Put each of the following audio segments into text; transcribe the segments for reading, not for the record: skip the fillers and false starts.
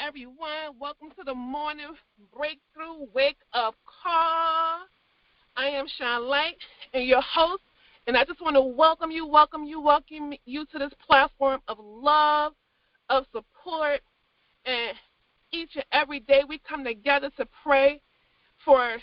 everyone. Welcome to the morning breakthrough wake-up call. I am Sean Light, and your host, and I just want to welcome you to this platform of love, of support, and each and every day we come together to pray for,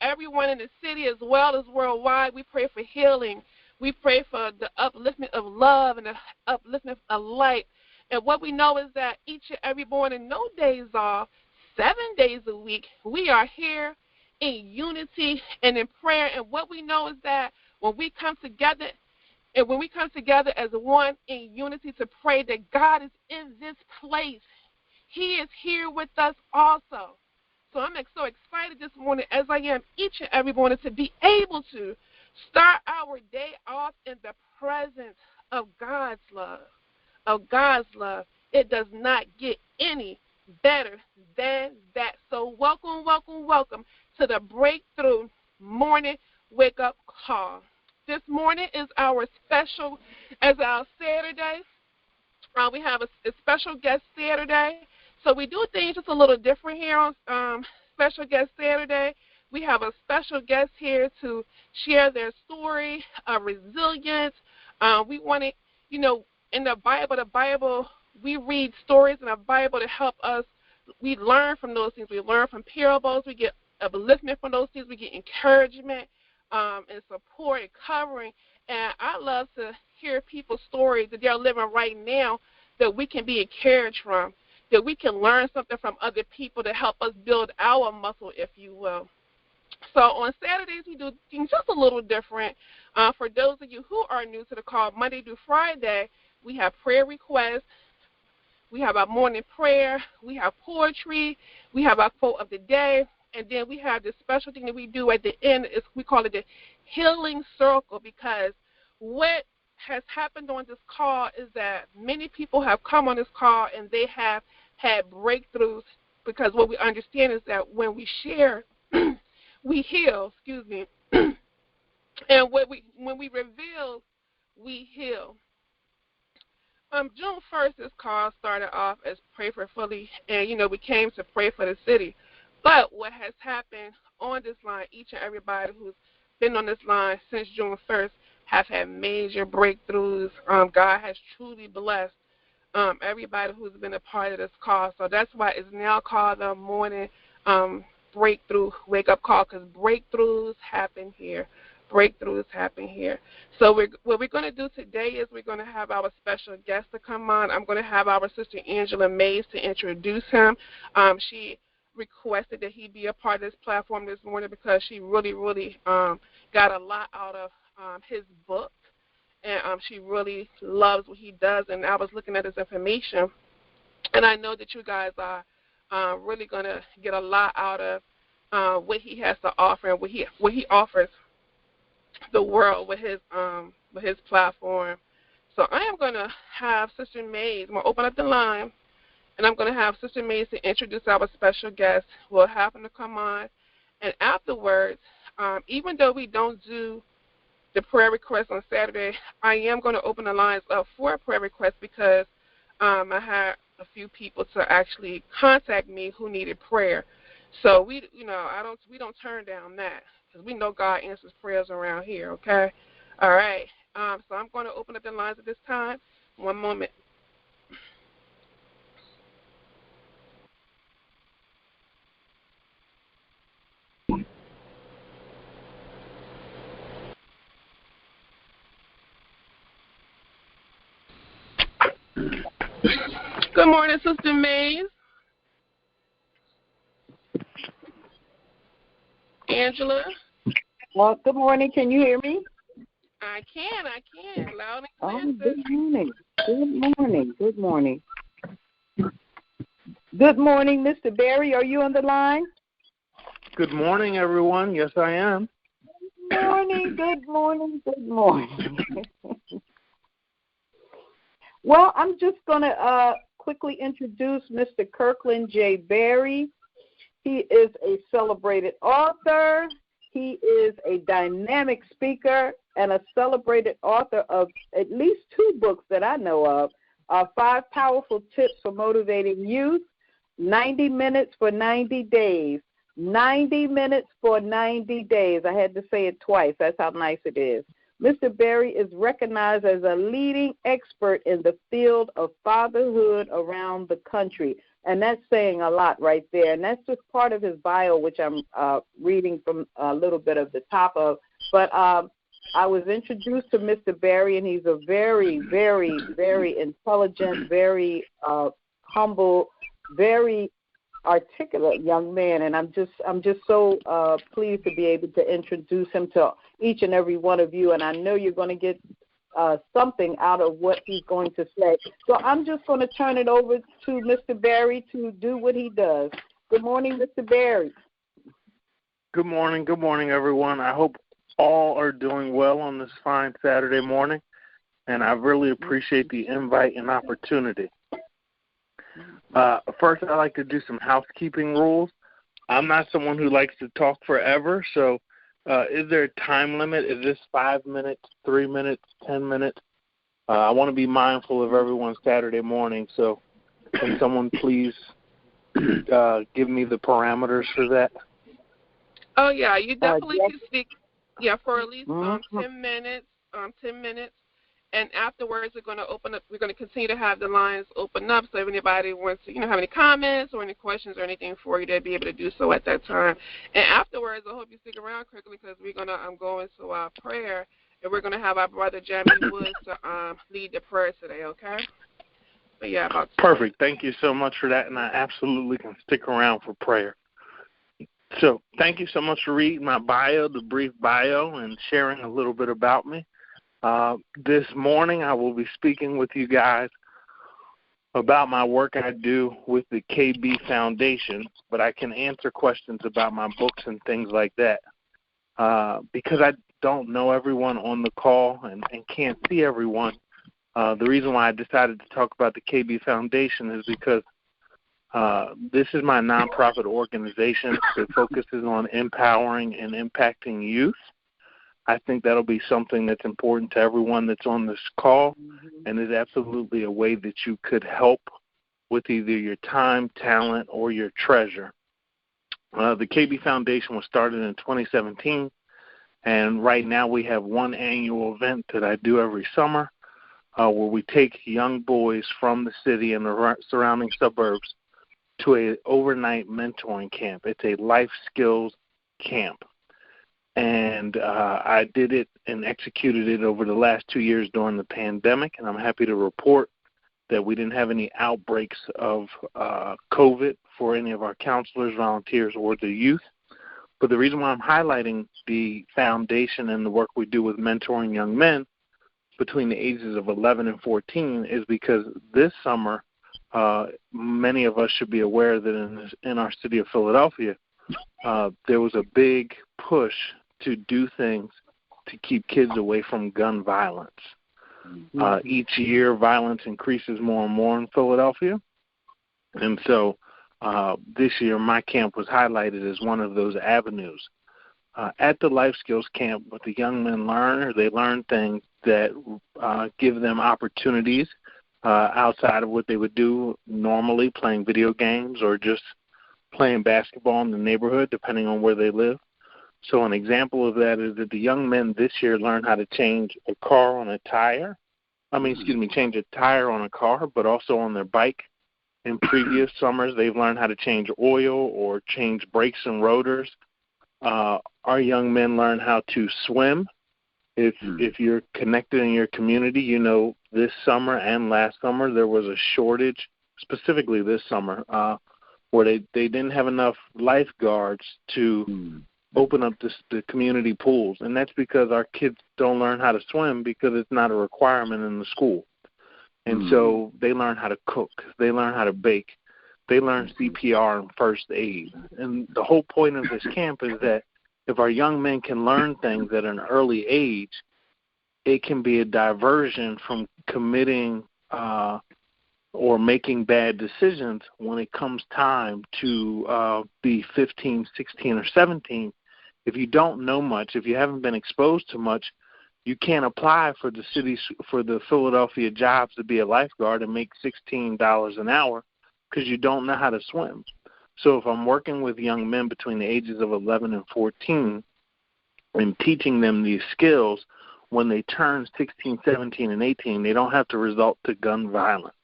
everyone in the city as well as worldwide. We pray for healing. We pray for the upliftment of love and the upliftment of light. And what we know is that each and every morning, no days off, 7 days a week, we are here in unity and in prayer. And what we know is that when we come together as one in unity to pray, that God is in this place. He is here with us also. So I'm so excited this morning, as I am each and every morning, to be able to start our day off in the presence of God's love. It does not get any better than that. So welcome to the BreakThru Morning Wake-Up Call. This morning is our Saturday. We have a special guest Saturday. So we do things just a little different here on Special Guest Saturday. We have a special guest here to share their story of resilience. We want to, in the Bible, we read stories in the Bible to help us. We learn from those things. We learn from parables. We get upliftment from those things. We get encouragement and support and covering. And I love to hear people's stories that they're living right now that we can be encouraged from, that we can learn something from other people to help us build our muscle, if you will. So on Saturdays, we do things just a little different. For those of you who are new to the call, Monday through Friday, we have prayer requests. We have our morning prayer. We have poetry. We have our quote of the day. And then we have this special thing that we do at the end. We call it the healing circle, because what has happened on this call is that many people have come on this call and they have had breakthroughs, because what we understand is that when we share, we heal, and when we reveal, we heal. June 1st, this call started off as Pray for Philly, and, we came to pray for the city. But what has happened on this line, each and everybody who's been on this line since June 1st have had major breakthroughs. God has truly blessed everybody who's been a part of this call. So that's why it's now called the morning breakthrough wake-up call, because breakthroughs happen here. So what we're going to do today is we're going to have our special guest to come on. I'm going to have our sister Angela Mays to introduce him. She requested that he be a part of this platform this morning because she really got a lot out of his book, and she really loves what he does. And I was looking at his information, and I know that you guys are really going to get a lot out of what he has to offer and what he offers the world with his platform. So I am going to have Sister Mays. I'm going to open up the line, and I'm going to have Sister Mays to introduce our special guest. We'll have him to come on, and afterwards, even though we don't do the prayer request on Saturday, I am going to open the lines up for a prayer request, because I had a few people to actually contact me who needed prayer. So we don't turn down that, because we know God answers prayers around here. Okay, all right. So I'm going to open up the lines at this time. One moment. Good morning, Sister Mays. Angela. Well, good morning. Can you hear me? I can. Loud and clear. Oh, good morning. Good morning, Mr. Barry. Are you on the line? Good morning, everyone. Yes, I am. Good morning. Well, I'm just going to quickly introduce Mr. Kirkland J. Barry. He is a celebrated author. He is a dynamic speaker and a celebrated author of at least 2 books that I know of. 5 powerful tips for motivating youth, 90 minutes for 90 days. 90 minutes for 90 days. I had to say it twice. That's how nice it is. Mr. Berry is recognized as a leading expert in the field of fatherhood around the country. And that's saying a lot right there. And that's just part of his bio, which I'm reading from a little bit of the top of. But I was introduced to Mr. Berry, and he's a very, very, very intelligent, very humble, very articulate young man, and I'm just so pleased to be able to introduce him to each and every one of you, and I know you're going to get something out of what he's going to say. So I'm just going to turn it over to Mr. Berry to do what he does. Good morning, Mr. Berry. Good morning, everyone. I hope all are doing well on this fine Saturday morning, and I really appreciate the invite and opportunity. First, I'd like to do some housekeeping rules. I'm not someone who likes to talk forever, so is there a time limit? Is this 5 minutes, 3 minutes, 10 minutes? I want to be mindful of everyone's Saturday morning, so can someone please give me the parameters for that? Oh, yeah, you definitely can speak, for at least 10 minutes. And afterwards, we're going to open up. We're going to continue to have the lines open up. So if anybody wants to, have any comments or any questions or anything for you, they'll be able to do so at that time. And afterwards, I hope you stick around quickly because I'm going to our prayer, and we're going to have our brother Jeremy Woods to lead the prayer today. Okay? But perfect. Thank you so much for that, and I absolutely can stick around for prayer. So thank you so much for reading my bio, the brief bio, and sharing a little bit about me. This morning I will be speaking with you guys about my work I do with the KB Foundation, but I can answer questions about my books and things like that. Because I don't know everyone on the call and can't see everyone, the reason why I decided to talk about the KB Foundation is because this is my nonprofit organization that focuses on empowering and impacting youth. I think that'll be something that's important to everyone that's on this call, and is absolutely a way that you could help with either your time, talent, or your treasure. The KB Foundation was started in 2017, and right now we have one annual event that I do every summer where we take young boys from the city and the surrounding suburbs to an overnight mentoring camp. It's a life skills camp. And I did it and executed it over the last 2 years during the pandemic, and I'm happy to report that we didn't have any outbreaks of COVID for any of our counselors, volunteers, or the youth. But the reason why I'm highlighting the foundation and the work we do with mentoring young men between the ages of 11 and 14 is because this summer, many of us should be aware that in our city of Philadelphia, there was a big push to do things to keep kids away from gun violence. Each year, violence increases more and more in Philadelphia. And so this year, my camp was highlighted as one of those avenues. At the Life Skills Camp, what the young men learn, they learn things that give them opportunities outside of what they would do normally, playing video games or just playing basketball in the neighborhood, depending on where they live. So an example of that is that the young men this year learn how to change a car on a tire. Change a tire on a car, but also on their bike. In previous summers, they've learned how to change oil or change brakes and rotors. Our young men learn how to swim. If you're connected in your community, this summer and last summer there was a shortage, specifically this summer, where they didn't have enough lifeguards to open up the community pools. And that's because our kids don't learn how to swim because it's not a requirement in the school. And so they learn how to cook. They learn how to bake. They learn CPR and first aid. And the whole point of this camp is that if our young men can learn things at an early age, it can be a diversion from committing or making bad decisions when it comes time to be 15, 16, or 17. If you don't know much, if you haven't been exposed to much, you can't apply for the Philadelphia jobs to be a lifeguard and make $16 an hour because you don't know how to swim. So if I'm working with young men between the ages of 11 and 14 and teaching them these skills, when they turn 16, 17, and 18, they don't have to resort to gun violence.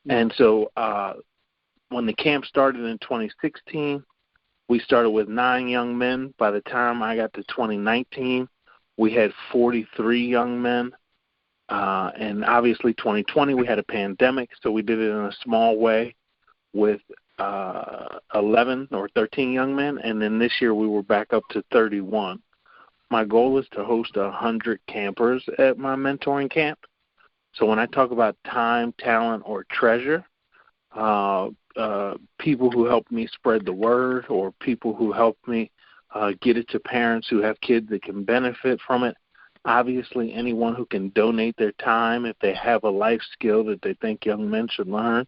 And so when the camp started in 2016, we started with 9 young men. By the time I got to 2019, we had 43 young men. And obviously 2020, we had a pandemic, so we did it in a small way with 11 or 13 young men. And then this year we were back up to 31. My goal is to host 100 campers at my mentoring camp. So when I talk about time, talent, or treasure, people who help me spread the word or people who help me get it to parents who have kids that can benefit from it, obviously anyone who can donate their time if they have a life skill that they think young men should learn,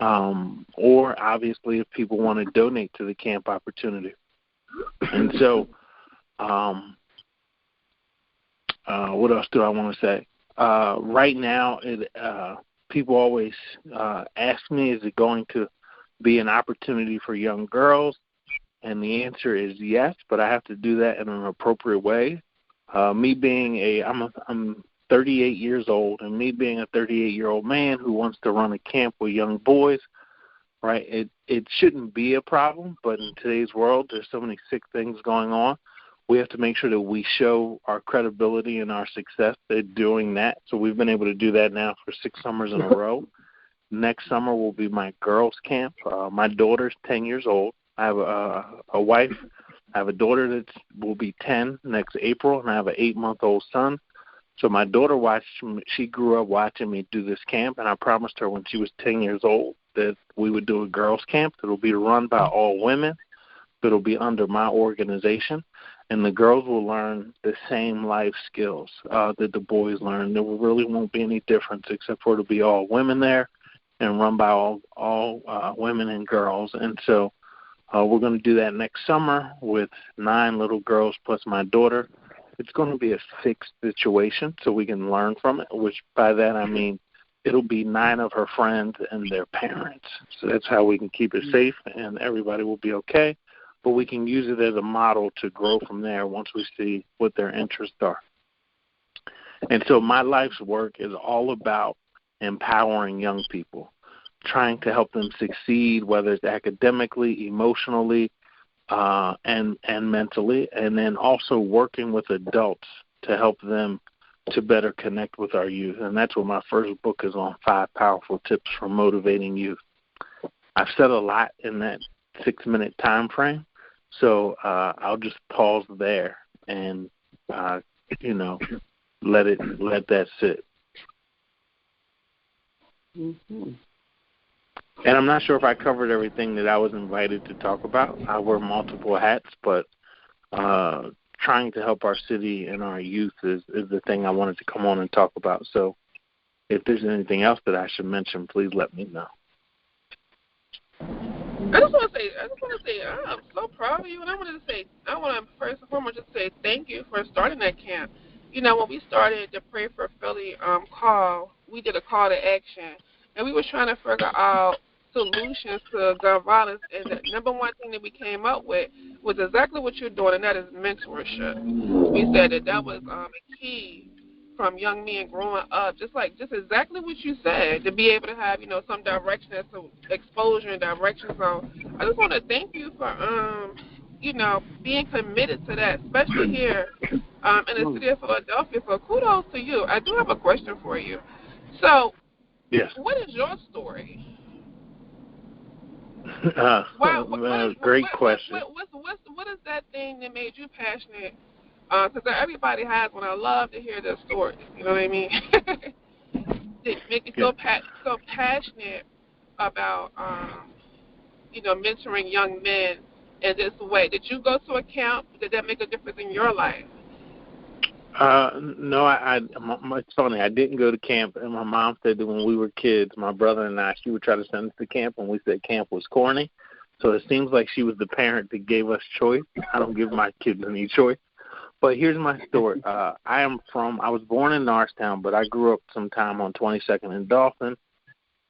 or obviously if people want to donate to the camp opportunity. And so what else do I want to say? Right now, people always ask me, is it going to be an opportunity for young girls? And the answer is yes, but I have to do that in an appropriate way. Me being I'm 38 years old, and me being a 38-year-old man who wants to run a camp with young boys, right, it shouldn't be a problem, but in today's world, there's so many sick things going on. We have to make sure that we show our credibility and our success at doing that. So we've been able to do that now for 6 summers in a row. Next summer will be my girls' camp. My daughter's 10 years old. I have a wife. I have a daughter that will be 10 next April, and I have an 8-month-old son. So my daughter she grew up watching me do this camp, and I promised her when she was 10 years old that we would do a girls' camp that will be run by all women, that will be under my organization. And the girls will learn the same life skills that the boys learn. There really won't be any difference except for it'll be all women there and run by all women and girls. And so we're going to do that next summer with 9 little girls plus my daughter. It's going to be a fixed situation so we can learn from it, which by that I mean it'll be 9 of her friends and their parents. So that's how we can keep it safe and everybody will be okay. But we can use it as a model to grow from there once we see what their interests are. And so my life's work is all about empowering young people, trying to help them succeed, whether it's academically, emotionally, and mentally, and then also working with adults to help them to better connect with our youth. And that's what my first book is on, 5 Powerful Tips for Motivating Youth. I've said a lot in that 6-minute time frame. So I'll just pause there and, let that sit. Mm-hmm. And I'm not sure if I covered everything that I was invited to talk about. I wear multiple hats, but trying to help our city and our youth is the thing I wanted to come on and talk about. So if there's anything else that I should mention, please let me know. I just want to say, I'm so proud of you, and I want to first and foremost just say thank you for starting that camp. When we started the Pray for Philly call, we did a call to action, and we were trying to figure out solutions to gun violence, and the number one thing that we came up with was exactly what you're doing, and that is mentorship. We said that was a key from young men growing up, just exactly what you said, to be able to have, some direction as to exposure and direction. So I just want to thank you for, being committed to that, especially here in the city of Philadelphia. So kudos to you. I do have a question for you. So, yes. What is your story? Great question. What is that thing that made you passionate? Because everybody has one. I love to hear their stories. You know what I mean? They make you so passionate about, mentoring young men in this way. Did you go to a camp? Did that make a difference in your life? No, it's funny. I didn't go to camp, and my mom said that when we were kids, my brother and I, she would try to send us to camp, and we said camp was corny. So it seems like she was the parent that gave us choice. I don't give my kids any choice. But here's my story. I was born in Norristown, but I grew up sometime on 22nd and Dolphin.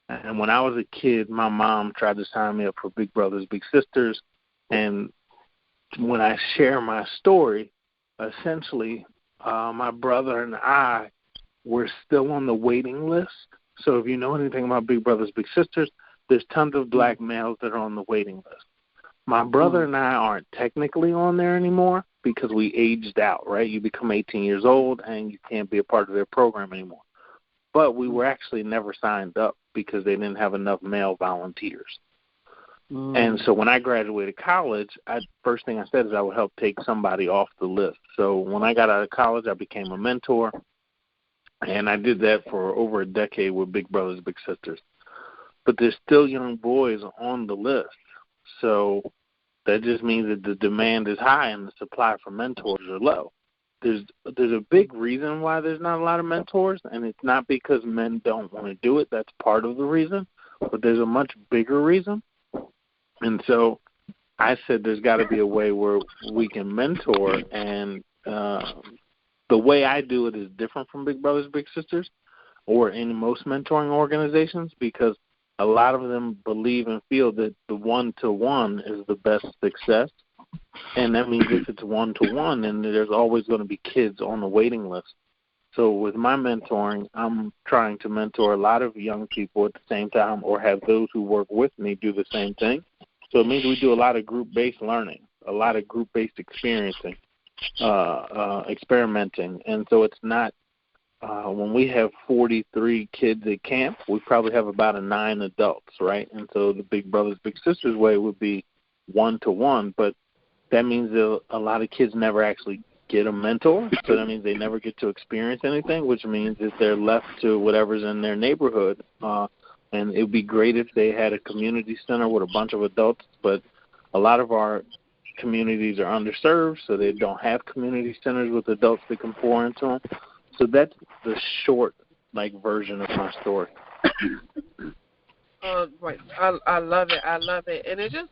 And when I was a kid, my mom tried to sign me up for Big Brothers Big Sisters. And when I share my story, essentially, my brother and I were still on the waiting list. So if you know anything about Big Brothers Big Sisters, there's tons of black males that are on the waiting list. My brother and I aren't technically on there anymore because we aged out, right? You become 18 years old and you can't be a part of their program anymore. But we were actually never signed up because they didn't have enough male volunteers. And so when I graduated college, first thing I said is I would help take somebody off the list. So when I got out of college, I became a mentor, and I did that for over a decade with Big Brothers Big Sisters. But there's still young boys on the list. So that just means that the demand is high and the supply for mentors are low. There's a big reason why there's not a lot of mentors, and it's not because men don't want to do it. That's part of the reason. But there's a much bigger reason. And so I said there's got to be a way where we can mentor, and the way I do it is different from Big Brothers Big Sisters or in most mentoring organizations, because a lot of them believe and feel that the one-to-one is the best success. And that means if it's one-to-one, then there's always going to be kids on the waiting list. So with my mentoring, I'm trying to mentor a lot of young people at the same time, or have those who work with me do the same thing. So it means we do a lot of group-based learning, a lot of group-based experiencing, experimenting. And so it's not when we have 43 kids at camp, we probably have about 9 adults, right? And so the Big Brothers Big Sisters way would be one-to-one, but that means that a lot of kids never actually get a mentor, so that means they never get to experience anything, which means that they're left to whatever's in their neighborhood. And it would be great if they had a community center with a bunch of adults, but a lot of our communities are underserved, so they don't have community centers with adults that can pour into them. So that's the short, version of my story. Right. I love it. I love it. And it's just,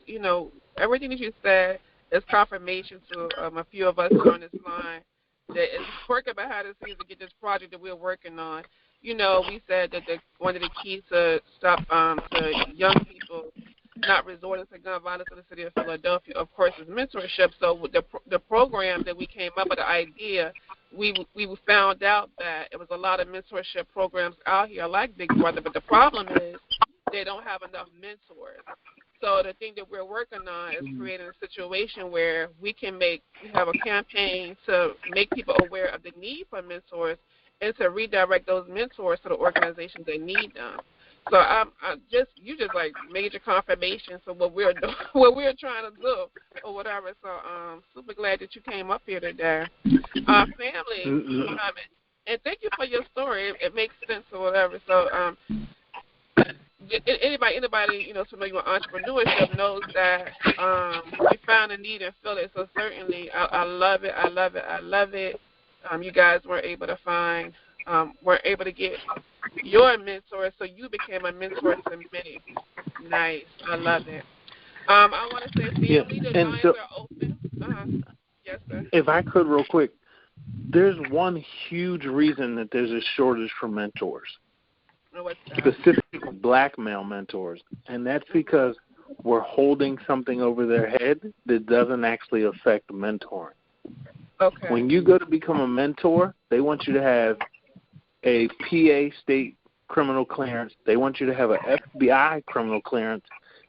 everything that you said is confirmation to a few of us on this line that is working behind the scenes to get this project that we're working on. We said that one of the keys to stop to young people not resorting to gun violence in the city of Philadelphia, of course, is mentorship. So with the program that we came up with, the idea, we found out that it was a lot of mentorship programs out here like Big Brother, but the problem is they don't have enough mentors. So the thing that we're working on is creating a situation where we have a campaign to make people aware of the need for mentors and to redirect those mentors to the organizations that need them. So you just major confirmation for what we're doing, what we're trying to do, or whatever. So super glad that you came up here today, family. And thank you for your story. It makes sense or whatever. So anybody familiar with entrepreneurship knows that we found a need and fill it. So certainly, I love it. I love it. I love it. You guys weren't able to get your mentor, so you became a mentor to many. Nice. I love it. I want to say, family, the lines are open. Yes, sir. If I could real quick, there's one huge reason that there's a shortage for mentors, specifically black male mentors, and that's because we're holding something over their head that doesn't actually affect mentoring. Okay. When you go to become a mentor, they want you to have a PA state criminal clearance. They want you to have an FBI criminal clearance,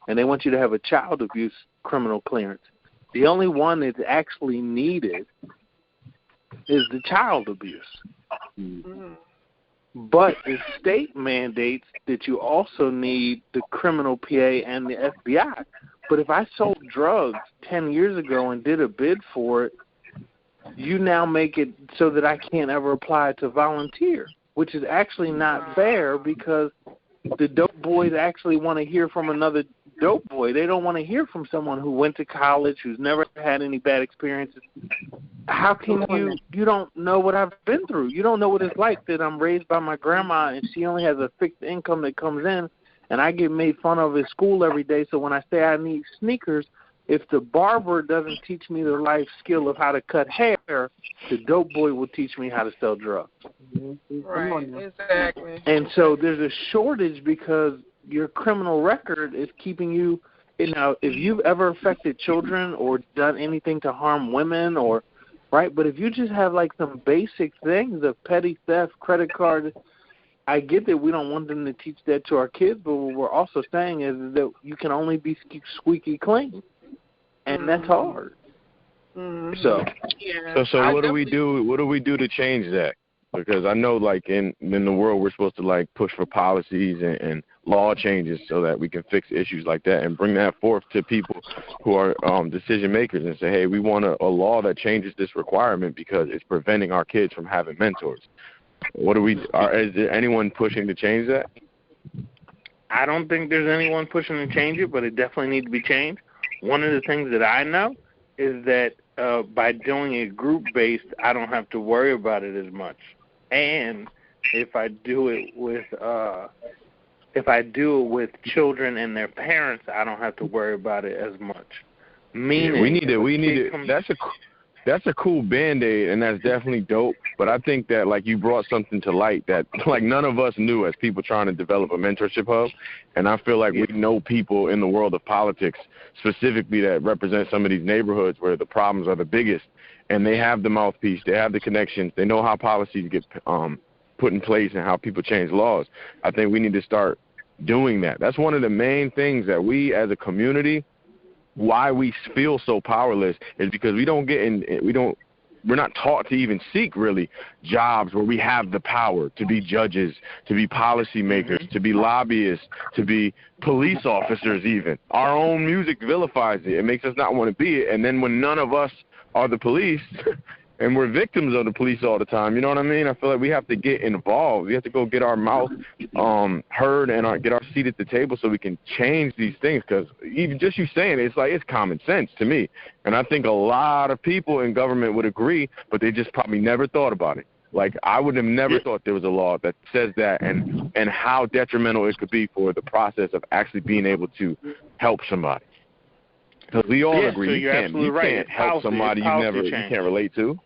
and they want you to have a child abuse criminal clearance. The only one that's actually needed is the child abuse. Mm-hmm. But the state mandates that you also need the criminal PA and the FBI. But if I sold drugs 10 years ago and did a bid for it, you now make it so that I can't ever apply to volunteer, which is actually not fair, because the dope boys actually want to hear from another dope boy. They don't want to hear from someone who went to college, who's never had any bad experiences. How can you don't know what I've been through. You don't know what it's like that I'm raised by my grandma and she only has a fixed income that comes in, and I get made fun of at school every day. So when I say I need sneakers, if the barber doesn't teach me the life skill of how to cut hair, the dope boy will teach me how to sell drugs. Right, exactly. And so there's a shortage because your criminal record is keeping you, if you've ever affected children or done anything to harm women right, but if you just have like some basic things of petty theft, credit card, I get that we don't want them to teach that to our kids, but what we're also saying is that you can only be squeaky clean, and that's hard. Mm-hmm. So what do we do? What do we do to change that? Because I know, like, in the world, we're supposed to, like, push for policies and law changes so that we can fix issues like that and bring that forth to people who are decision makers and say, hey, we want a law that changes this requirement because it's preventing our kids from having mentors. Is there anyone pushing to change that? I don't think there's anyone pushing to change it, but it definitely needs to be changed. One of the things that I know is that by doing it group-based, I don't have to worry about it as much. And if I do it with children and their parents, I don't have to worry about it as much. Meaning, we need it. That's a cool Band-Aid, and that's definitely dope. But I think that, like, you brought something to light that, like, none of us knew as people trying to develop a mentorship hub. And I feel like we know people in the world of politics specifically that represent some of these neighborhoods where the problems are the biggest. And they have the mouthpiece. They have the connections. They know how policies get put in place and how people change laws. I think we need to start doing that. That's one of the main things that we as a community, why we feel so powerless, is because we're not taught to even seek really jobs where we have the power to be judges, to be policymakers, to be lobbyists, to be police officers even. Our own music vilifies it. It makes us not want to be it. And then when none of us are the police and we're victims of the police all the time, you know what I mean? I feel like we have to get involved. We have to go get our mouth heard and get our seat at the table so we can change these things, because even just you saying it, it's common sense to me. And I think a lot of people in government would agree, but they just probably never thought about it. Like, I would have never thought there was a law that says that and how detrimental it could be for the process of actually being able to help somebody. Because we all agree so you can't help somebody you can't relate to.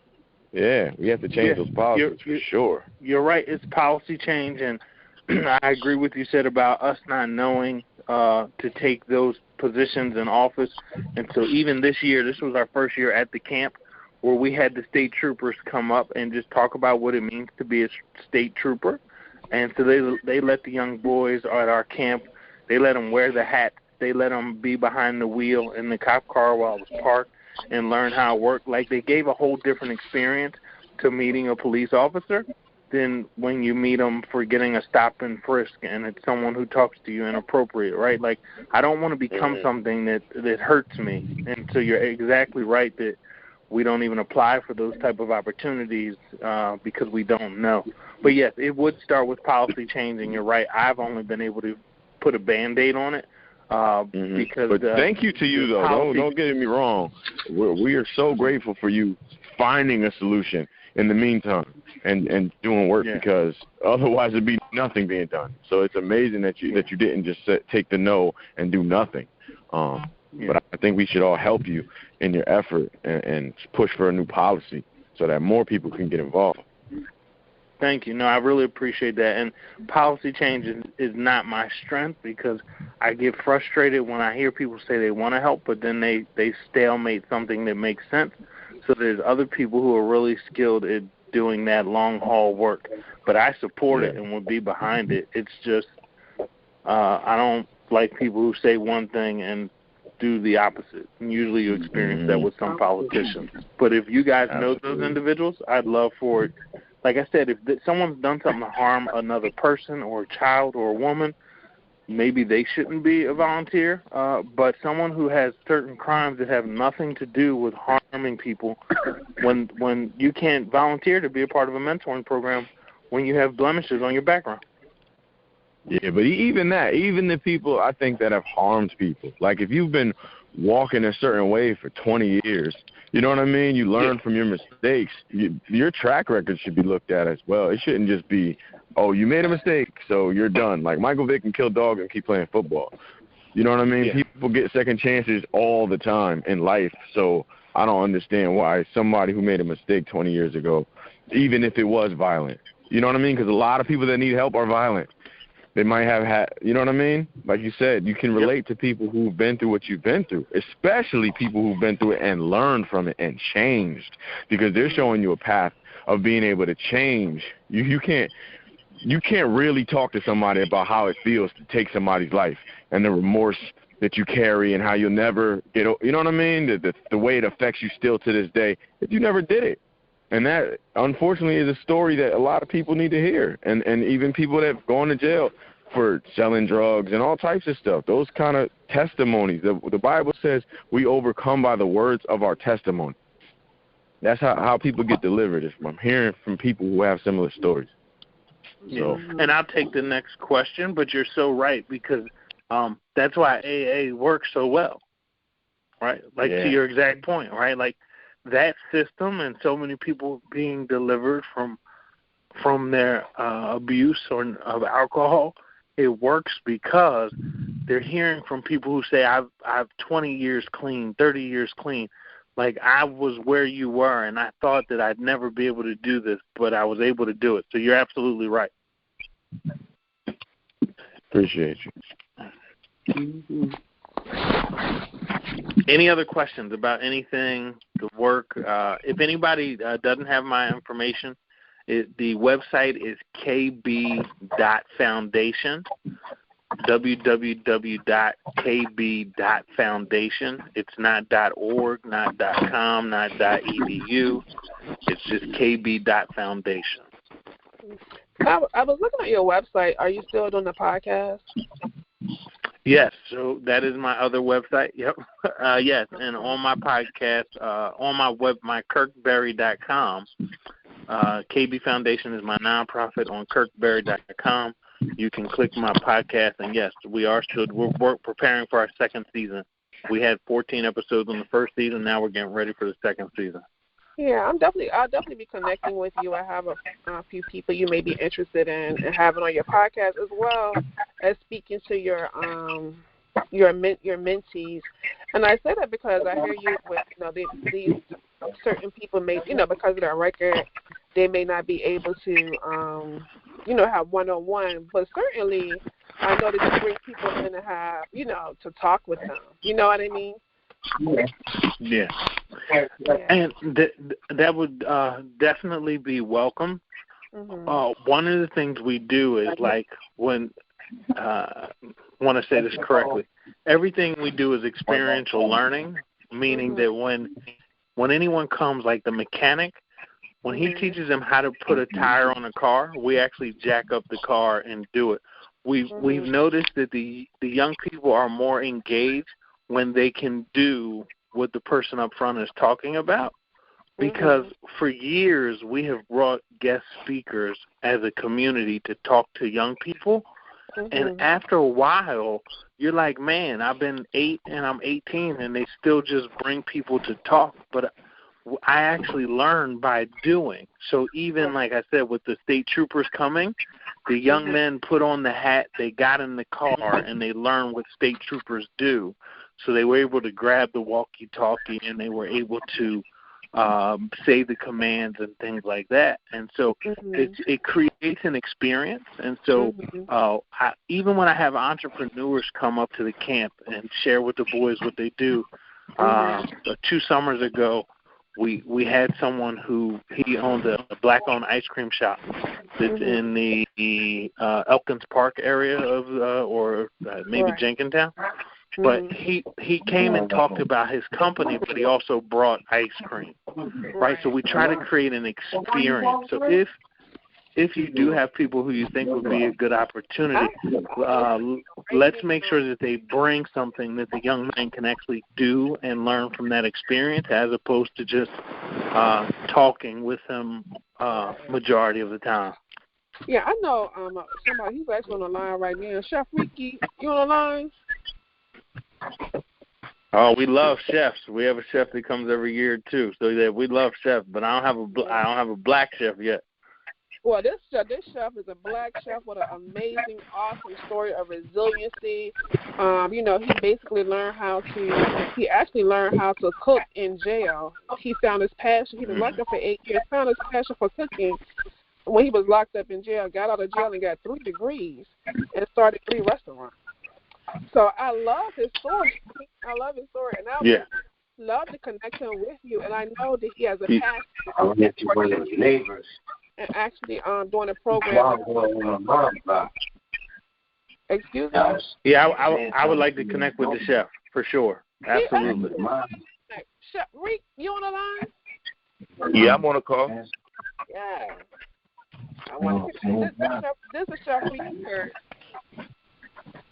Yeah, we have to change those policies for sure. You're right. It's policy change, and I agree with you said about us not knowing to take those positions in office. And so even this year, this was our first year at the camp where we had the state troopers come up and just talk about what it means to be a state trooper. And so they let the young boys at our camp, they let them wear the hat. They let them be behind the wheel in the cop car while it was parked and learn how it worked. Like, they gave a whole different experience to meeting a police officer than when you meet them for getting a stop and frisk and it's someone who talks to you inappropriate, right? Like, I don't want to become something that hurts me. And so you're exactly right that we don't even apply for those type of opportunities because we don't know. But, yes, it would start with policy change, and you're right. I've only been able to put a Band-Aid on it. Because, but thank you to you, though. Don't get me wrong. We are so grateful for you finding a solution in the meantime and doing work, because otherwise it'd be nothing being done. So it's amazing that you didn't just take the no and do nothing. But I think we should all help you in your effort and push for a new policy so that more people can get involved. Thank you. No, I really appreciate that. And policy change is not my strength, because I get frustrated when I hear people say they want to help, but then they stalemate something that makes sense. So there's other people who are really skilled at doing that long-haul work. But I support it and will be behind it. It's just I don't like people who say one thing and do the opposite. And usually you experience that with some politicians. But if you guys know those individuals, I'd love for it. Like I said, if someone's done something to harm another person or a child or a woman, maybe they shouldn't be a volunteer. But someone who has certain crimes that have nothing to do with harming people, when you can't volunteer to be a part of a mentoring program when you have blemishes on your background. Yeah, but even the people I think that have harmed people, like if you've been walking a certain way for 20 years, you know what I mean? You learn from your mistakes. Your track record should be looked at as well. It shouldn't just be, oh, you made a mistake, so you're done. Like Michael Vick can kill dog and keep playing football. You know what I mean? Yeah. People get second chances all the time in life, so I don't understand why somebody who made a mistake 20 years ago, even if it was violent, you know what I mean? Because a lot of people that need help are violent. They might have had, you know what I mean? Like you said, you can relate to people who've been through what you've been through, especially people who've been through it and learned from it and changed, because they're showing you a path of being able to change. You can't really talk to somebody about how it feels to take somebody's life and the remorse that you carry and how you'll never get, you know what I mean? The way it affects you still to this day if you never did it. And that, unfortunately, is a story that a lot of people need to hear, and even people that have gone to jail for selling drugs and all types of stuff. Those kind of testimonies. The Bible says we overcome by the words of our testimony. That's how people get delivered, is from hearing from people who have similar stories. So. And I'll take the next question, but you're so right, because that's why AA works so well, right? Like, to your exact point, right? Like, that system and so many people being delivered from their abuse of alcohol, it works because they're hearing from people who say, I've 20 years clean, 30 years clean. Like, I was where you were, and I thought that I'd never be able to do this, but I was able to do it. So you're absolutely right. Appreciate you. Mm-hmm. Any other questions about anything, the work? If anybody doesn't have my information, the website is kb.foundation, www.kb.foundation. It's not .org, not .com, not .edu. It's just kb.foundation. I was looking at your website. Are you still doing the podcast? Yes, so that is my other website. Yep. Yes, and on my podcast, on my web, my KIRKberry.com, KB Foundation is my nonprofit on KIRKberry.com. You can click my podcast, and yes, we're preparing for our second season. We had 14 episodes on the first season. Now we're getting ready for the second season. Yeah, I'll definitely be connecting with you. I have a few people you may be interested in having on your podcast, as well as speaking to your mentees. And I say that because I hear you with these certain people may because of their record, they may not be able to have one-on-one, but certainly I know that you bring people in to have to talk with them. You know what I mean? Yeah. And that would definitely be welcome. Mm-hmm. One of the things we do is, like, when I want to say this correctly, everything we do is experiential learning, meaning that when anyone comes, like the mechanic, when he teaches them how to put a tire on a car, we actually jack up the car and do it. We've noticed that the young people are more engaged when they can do what the person up front is talking about, because for years we have brought guest speakers as a community to talk to young people, and after a while you're like, man, I've been 8 and I'm 18 and they still just bring people to talk, but I actually learn by doing. So even, like I said, with the state troopers coming, the young men put on the hat, they got in the car, and they learned what state troopers do. So they were able to grab the walkie-talkie, and they were able to say the commands and things like that. And so it creates an experience. And so even when I have entrepreneurs come up to the camp and share with the boys what they do, 2 summers ago, we had someone who he owns a black-owned ice cream shop that's in the Elkins Park area of maybe Jenkintown. But he came and talked about his company, but he also brought ice cream, right? So we try to create an experience. So if you do have people who you think would be a good opportunity, let's make sure that they bring something that the young man can actually do and learn from that experience, as opposed to just talking with him majority of the time. Yeah, I know somebody, he's actually on the line right now. Chef Ricky, you on the line? Oh, we love chefs. We have a chef that comes every year too. So we love chefs, but I don't have a black chef yet. Well, this chef is a black chef with an amazing, awesome story of resiliency. He basically he actually learned how to cook in jail. He found his passion. He was locked up for 8 years, found his passion for cooking when he was locked up in jail, got out of jail and got 3 degrees and started 3 restaurants. So I love his story. And I would love to connect him with you. And I know that he has a passion for your neighbors and actually doing a program. Excuse me? Yeah, I would like to connect with the chef for sure. Absolutely. Chef Reek, you on the line? Yeah, I'm on a call. Yeah. I want to this is Chef Reek KIRK.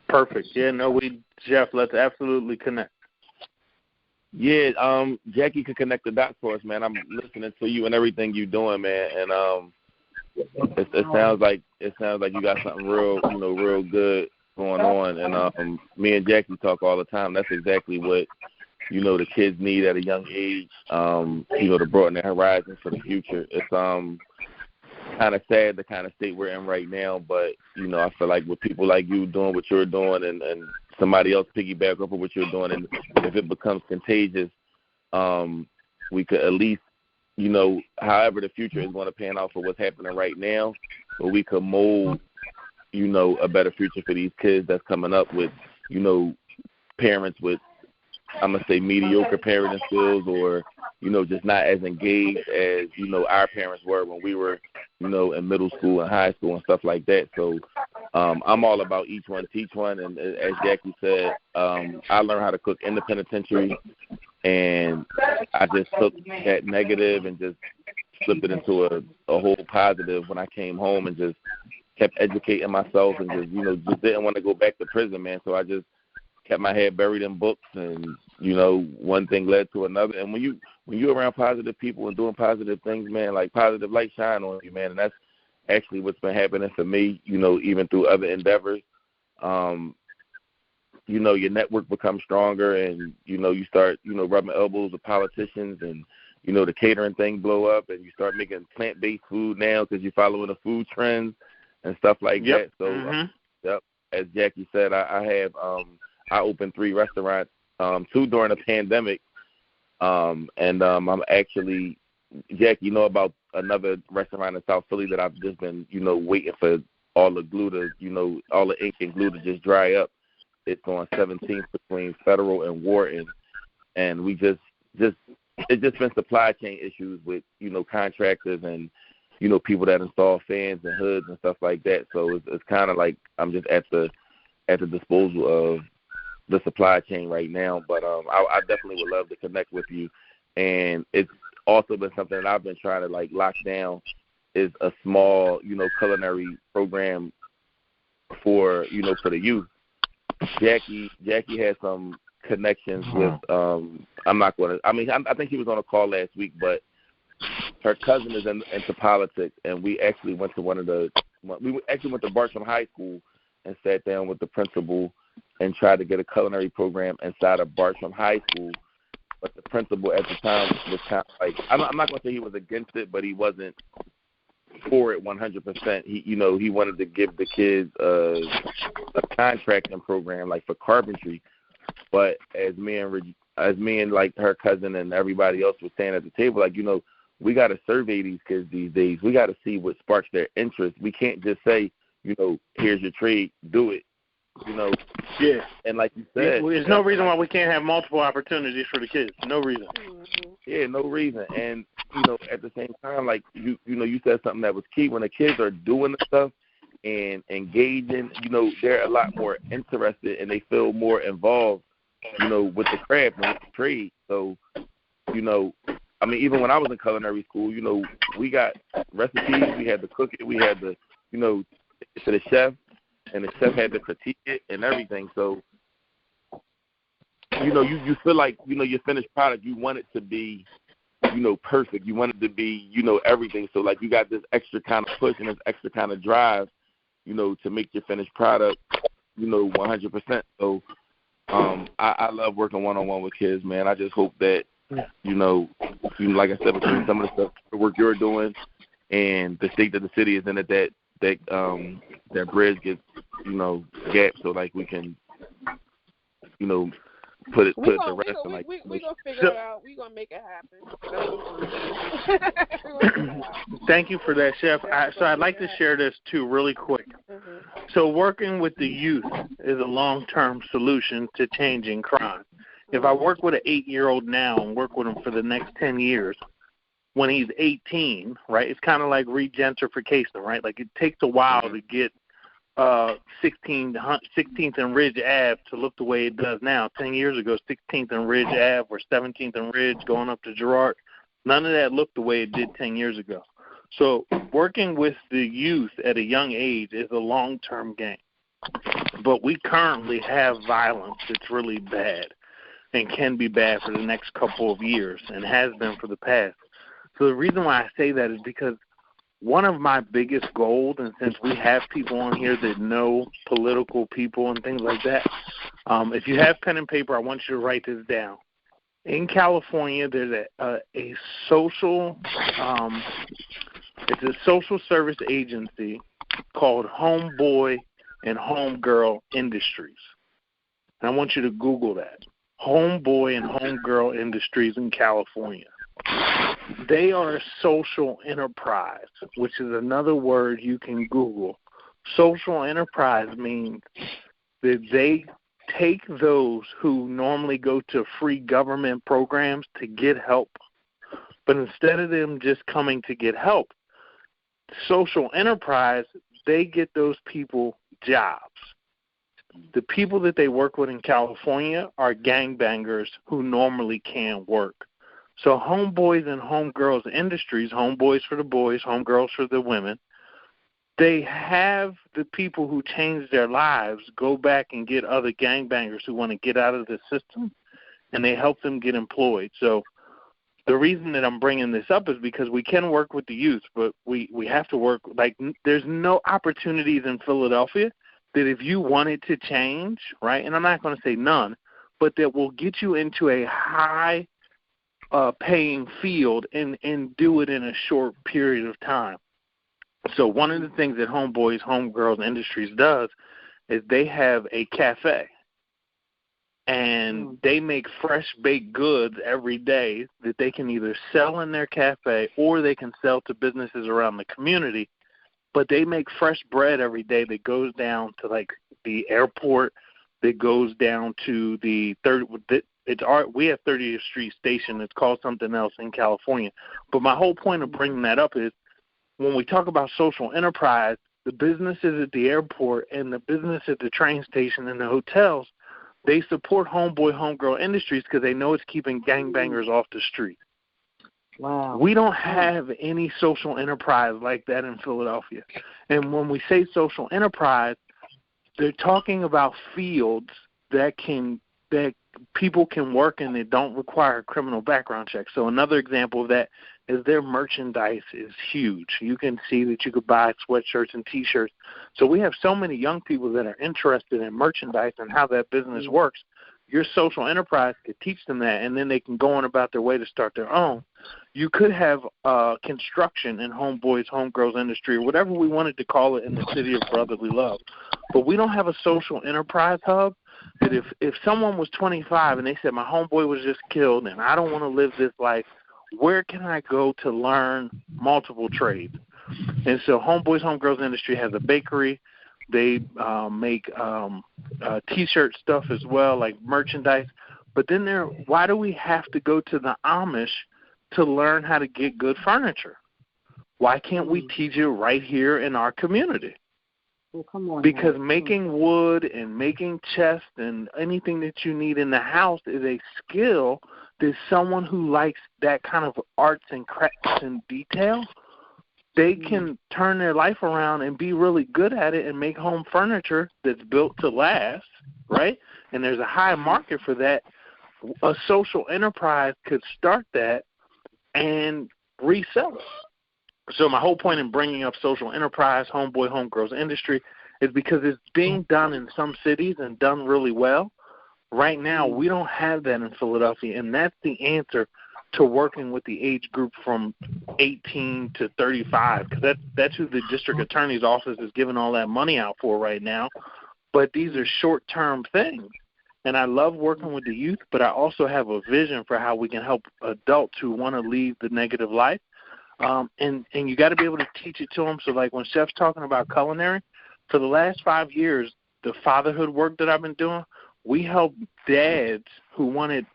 Perfect. Yeah, no, Jeff, let's absolutely connect. Yeah, Jackie could connect the dots for us, man. I'm listening to you and everything you're doing, man, and it sounds like you got something real good going on. And me and Jackie talk all the time. That's exactly what the kids need at a young age. To broaden their horizons for the future. It's kind of sad the kind of state we're in right now, but I feel like with people like you doing what you're doing and somebody else piggyback up on what you're doing, and if it becomes contagious, we could at least, however the future is going to pan out for what's happening right now, but we could mold, a better future for these kids that's coming up with, parents with, I'm going to say, mediocre parenting skills or, just not as engaged as, our parents were when we were, in middle school and high school and stuff like that. So I'm all about each one, teach one. And as Jackie said, I learned how to cook in the penitentiary, and I just took that negative and just flipped it into a whole positive when I came home and just kept educating myself and just didn't want to go back to prison, man. So I just kept my head buried in books, and one thing led to another. And when you're around positive people and doing positive things, man, like positive light shine on you, man. And that's actually what's been happening for me, even through other endeavors. Your network becomes stronger, and you start rubbing elbows with politicians, and the catering thing blow up, and you start making plant-based food now because you're following the food trends and stuff like that. So as Jackie said, I opened 3 restaurants, 2 during the pandemic, and I'm actually, Jackie, about another restaurant in South Philly that I've just been, waiting for all the glue to, all the ink and glue to just dry up. It's on 17th between Federal and Wharton, and it's just been supply chain issues with, contractors and, people that install fans and hoods and stuff like that. So it's kind of like I'm just at the disposal of the supply chain right now, but I definitely would love to connect with you. And it's also been something that I've been trying to lock down, is a small culinary program for for the youth. Jackie has some connections with I think he was on a call last week, but her cousin is into politics, and we actually went to went to Bartram High School and sat down with the principal and tried to get a culinary program inside of Bartram High School. But the principal at the time was kind of like, I'm not going to say he was against it, but he wasn't for it 100%. He wanted to give the kids a contracting program for carpentry. But as me and her cousin and everybody else was saying at the table, we got to survey these kids these days. We got to see what sparks their interest. We can't just say, here's your trade, do it. Yeah. And like you said, there's no reason why we can't have multiple opportunities for the kids. No reason. Yeah, no reason. And at the same time, you said something that was key. When the kids are doing the stuff and engaging, they're a lot more interested and they feel more involved, with the craft and with the trade. So, even when I was in culinary school, we got recipes, we had to cook it, we had to, to the chef. And the chef had to critique it and everything. So, you feel like, your finished product, you want it to be, perfect. You want it to be, everything. So, you got this extra kind of push and this extra kind of drive, to make your finished product, 100%. So, I love working one-on-one with kids, man. I just hope that, like I said, between some of the stuff, the work you're doing, and the state that the city is in, that bridge gets, gapped so like we can, put it to rest. We're gonna figure it out. We're gonna make it happen. Thank you for that, Chef. So I'd like to share this too really quick. Mm-hmm. So working with the youth is a long-term solution to changing crime. If I work with an 8-year-old now and work with him for the next 10 years, when he's 18, right, it's kind of like regentrification, right? Like it takes a while to get 16th and Ridge Ave to look the way it does now. 10 years ago, 16th and Ridge Ave or 17th and Ridge going up to Girard, none of that looked the way it did 10 years ago. So working with the youth at a young age is a long-term game. But we currently have violence that's really bad and can be bad for the next couple of years and has been for the past. So the reason why I say that is because one of my biggest goals, and since we have people on here that know political people and things like that, if you have pen and paper, I want you to write this down. In California, there's a social service agency called Homeboy and Homegirl Industries. And I want you to Google that. Homeboy and Homegirl Industries in California. They are a social enterprise, which is another word you can Google. Social enterprise means that they take those who normally go to free government programs to get help, but instead of them just coming to get help, social enterprise, they get those people jobs. The people that they work with in California are gangbangers who normally can't work. So Homeboys and Homegirls Industries, homeboys for the boys, homegirls for the women, they have the people who change their lives go back and get other gangbangers who want to get out of the system, and they help them get employed. So the reason that I'm bringing this up is because we can work with the youth, but we have to work, like there's no opportunities in Philadelphia that if you wanted to change, right, and I'm not going to say none, but that will get you into a high paying field and do it in a short period of time. So one of the things that Homeboys, Homegirls Industries does is they have a cafe, and they make fresh baked goods every day that they can either sell in their cafe or they can sell to businesses around the community. But they make fresh bread every day that goes down to like the airport, that goes down to the we have 30th Street Station. It's called something else in California. But my whole point of bringing that up is when we talk about social enterprise, the businesses at the airport and the business at the train station and the hotels, they support Homeboy, Homegirl Industries because they know it's keeping gangbangers off the street. Wow. We don't have any social enterprise like that in Philadelphia. And when we say social enterprise, they're talking about fields that people can work in that don't require criminal background checks. So another example of that is their merchandise is huge. You can see that you could buy sweatshirts and T-shirts. So we have so many young people that are interested in merchandise and how that business works. Your social enterprise could teach them that, and then they can go on about their way to start their own. You could have construction in Homeboys, Homegirls Industry, or whatever we wanted to call it in the city of brotherly love. But we don't have a social enterprise hub that if someone was 25 and they said, my homeboy was just killed and I don't want to live this life, where can I go to learn multiple trades? And so Homeboys, Homegirls Industry has a bakery. They make T-shirt stuff as well, like merchandise. But then why do we have to go to the Amish to learn how to get good furniture? Why can't we teach it right here in our community? Well, come on. Because making wood and making chests and anything that you need in the house is a skill that someone who likes that kind of arts and crafts and detail, they can turn their life around and be really good at it and make home furniture that's built to last, right? And there's a high market for that. A social enterprise could start that and resell it. So my whole point in bringing up social enterprise, Homeboy, Homegirls Industry, is because it's being done in some cities and done really well. Right now, we don't have that in Philadelphia, and that's the answer to working with the age group from 18 to 35, because that's who the district attorney's office is giving all that money out for right now. But these are short-term things. And I love working with the youth, but I also have a vision for how we can help adults who want to leave the negative life. And you got to be able to teach it to them. So, like when Chef's talking about culinary, for the last 5 years, the fatherhood work that I've been doing, we helped dads who wanted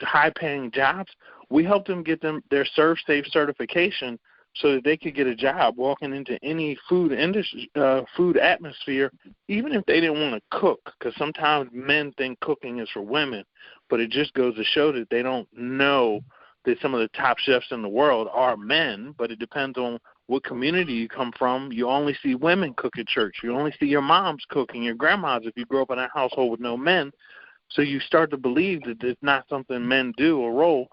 high-paying jobs. We helped them get their ServSafe certification so that they could get a job walking into any food industry, food atmosphere, even if they didn't want to cook, because sometimes men think cooking is for women, but it just goes to show that they don't know that some of the top chefs in the world are men, but it depends on what community you come from. You only see women cook at church. You only see your moms cooking, your grandmas if you grew up in a household with no men. So you start to believe that it's not something men do or role.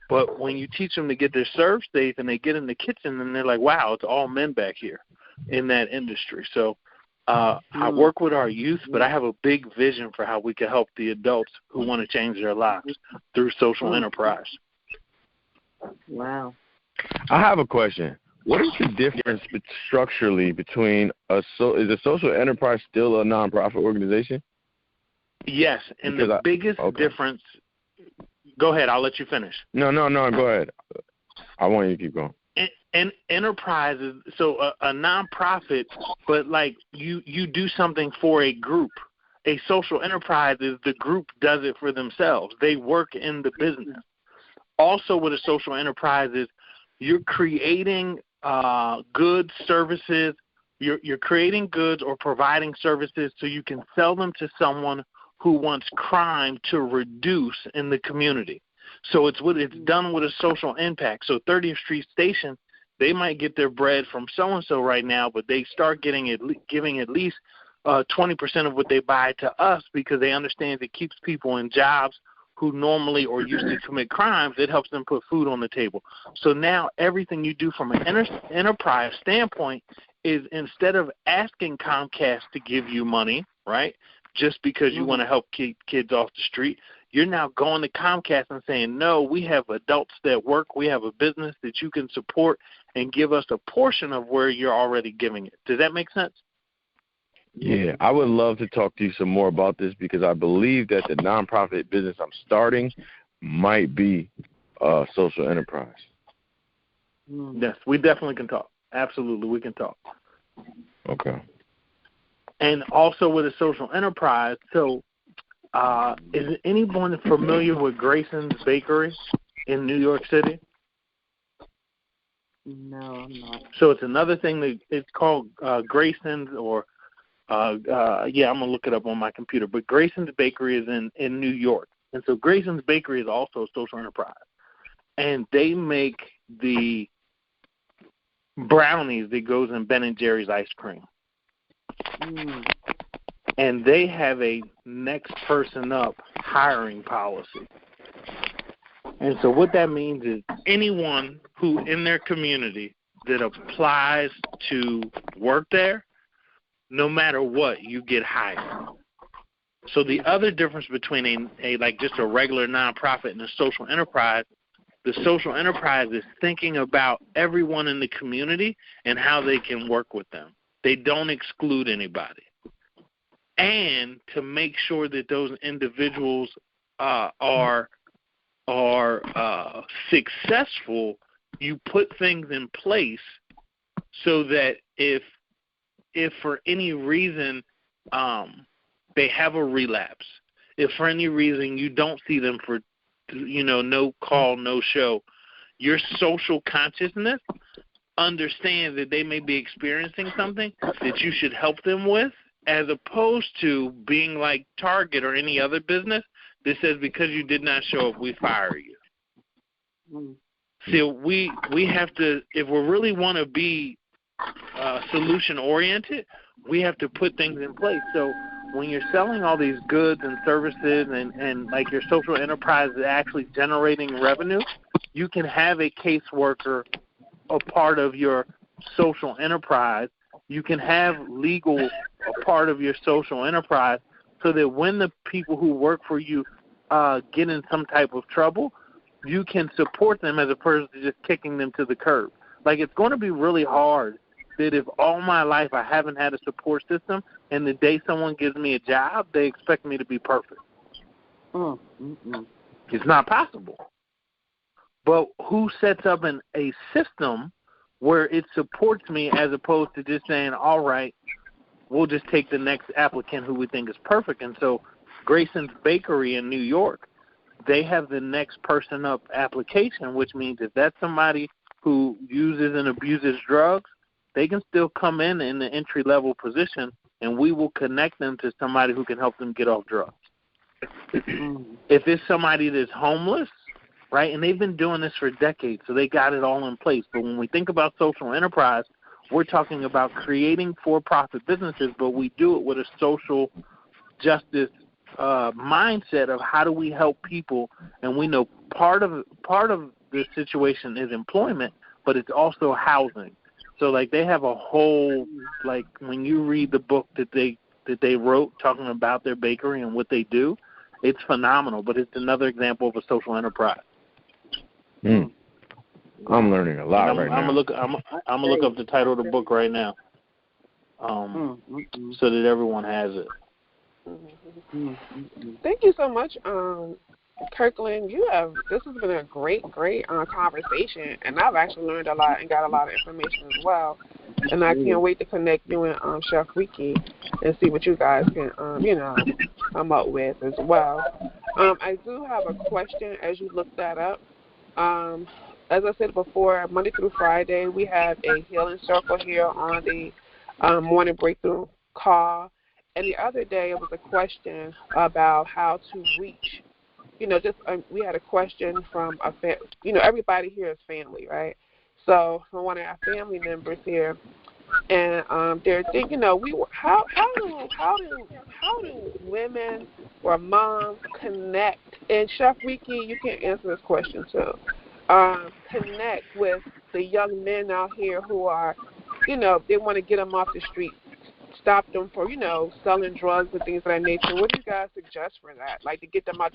But when you teach them to get their ServSafe and they get in the kitchen, and they're like, wow, it's all men back here in that industry. So I work with our youth, but I have a big vision for how we can help the adults who want to change their lives through social enterprise. Wow. I have a question. What is the difference structurally between is a social enterprise still a nonprofit organization? Yes, and the biggest difference. Go ahead. I'll let you finish. No. Go ahead. I want you to keep going. And enterprises, so a nonprofit, but like you do something for a group. A social enterprise is the group does it for themselves. They work in the business. Also, with a social enterprise is you're creating goods, services. You're creating goods or providing services so you can sell them to someone who wants crime to reduce in the community. So it's done with a social impact. So 30th Street Station, they might get their bread from so-and-so right now, but they start giving at least 20% of what they buy to us because they understand it keeps people in jobs who normally or used to commit crimes. It helps them put food on the table. So now everything you do from an enterprise standpoint is instead of asking Comcast to give you money, right, just because you want to help keep kids off the street, you're now going to Comcast and saying, no, we have adults that work. We have a business that you can support and give us a portion of where you're already giving it. Does that make sense? Yeah, I would love to talk to you some more about this because I believe that the nonprofit business I'm starting might be a social enterprise. Yes, we definitely can talk. Absolutely, we can talk. Okay. And also with a social enterprise, so is anyone familiar with Grayson's Bakery in New York City? No, I'm not. So it's another thing that it's called Grayson's or I'm going to look it up on my computer. But Grayson's Bakery is in New York. And so Grayson's Bakery is also a social enterprise. And they make the brownies that goes in Ben & Jerry's ice cream. And they have a next person up hiring policy. And so what that means is anyone who in their community that applies to work there, no matter what, you get hired. So the other difference between just a regular nonprofit and a social enterprise, the social enterprise is thinking about everyone in the community and how they can work with them. They don't exclude anybody. And to make sure that those individuals are successful, you put things in place so that if for any reason they have a relapse, if for any reason you don't see them for, no call, no show, your social consciousness understands that they may be experiencing something that you should help them with, as opposed to being like Target or any other business that says because you did not show up, we fire you. So we have to, if we really want to be solution-oriented, we have to put things in place. So when you're selling all these goods and services and like your social enterprise is actually generating revenue, you can have a caseworker a part of your social enterprise. You can have legal a part of your social enterprise so that when the people who work for you get in some type of trouble, you can support them as opposed to just kicking them to the curb. Like, it's going to be really hard that if all my life I haven't had a support system, and the day someone gives me a job, they expect me to be perfect. It's not possible. But who sets up a system where it supports me as opposed to just saying, all right, we'll just take the next applicant who we think is perfect. And so Grayson's Bakery in New York, they have the next person up application, which means if that's somebody who uses and abuses drugs, they can still come in the entry-level position, and we will connect them to somebody who can help them get off drugs. If it's somebody that's homeless, right, and they've been doing this for decades, so they got it all in place. But when we think about social enterprise, we're talking about creating for-profit businesses, but we do it with a social justice mindset of how do we help people. And we know part of the situation is employment, but it's also housing. So, like, they have a whole, like, when you read the book that they wrote talking about their bakery and what they do, it's phenomenal. But it's another example of a social enterprise. I'm learning a lot right now. I'm gonna look up the title of the book right now, so that everyone has it. Thank you so much, Kirkland. This has been a great conversation, and I've actually learned a lot and got a lot of information as well. And I can't wait to connect you and Chef Ricky and see what you guys can, come up with as well. I do have a question as you look that up. As I said before, Monday through Friday, we have a healing circle here on the morning breakthrough call. And the other day, it was a question about how to reach. We had a question from everybody here is family, right? So from one of our family members here, and they're thinking, how do women or moms connect? And Chef Ricky, you can answer this question too. Connect with the young men out here who are, they want to get them off the street, stop them for, selling drugs and things of that nature. What do you guys suggest for that? Like to get them out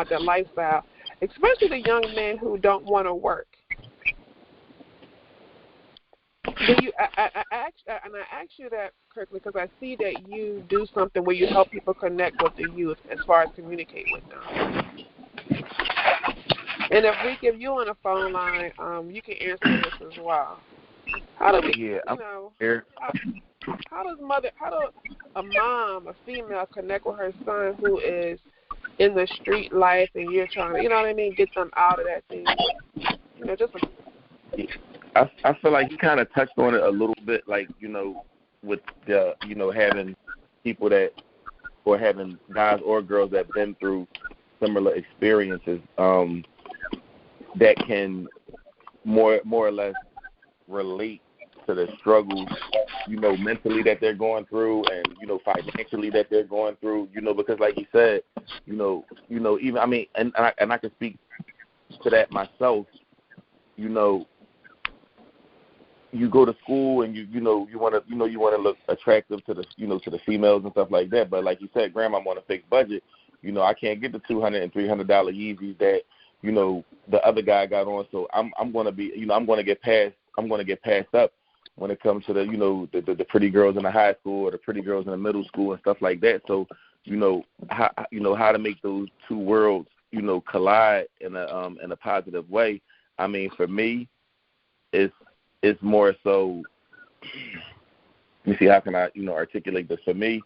their lifestyle, especially the young men who don't want to work. I asked you that, Kirkland, because I see that you do something where you help people connect with the youth as far as communicate with them. And if we give you on the phone line, you can answer this as well. How do a mom, a female, connect with her son who is in the street life and you're trying to, get them out of that thing? I feel like you kind of touched on it a little bit, like, with the, having people or having guys or girls that have been through similar experiences that can more or less relate to the struggles, mentally that they're going through and, financially that they're going through, because like you said, even, and I can speak to that myself, you go to school and you want to look attractive to the to the females and stuff like that. But like you said, Grandma, I'm on a fixed budget. I can't get the $200 and $300 Yeezys that the other guy got on. So I'm going to be I'm going to get passed up when it comes to the pretty girls in the high school or the pretty girls in the middle school and stuff like that. So how to make those two worlds collide in a positive way. I mean, for me, it's more so, let me see, how can I, articulate this? For me,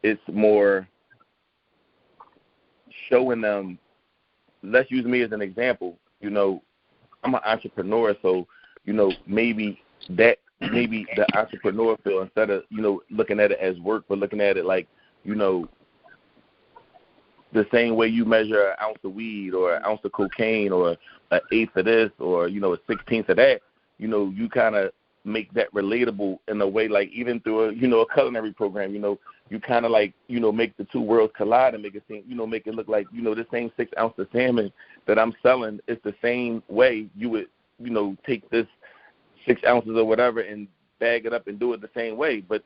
it's more showing them, let's use me as an example. I'm an entrepreneur, so, maybe the entrepreneur feel, instead of, looking at it as work, but looking at it like, the same way you measure an ounce of weed or an ounce of cocaine or an eighth of this or, a 16th of that, you kind of make that relatable in a way, like even through a culinary program, you kind of like, make the two worlds collide and make it seem, make it look like, the same 6 ounce of salmon that I'm selling is the same way you would, take this 6 ounces or whatever and bag it up and do it the same way. But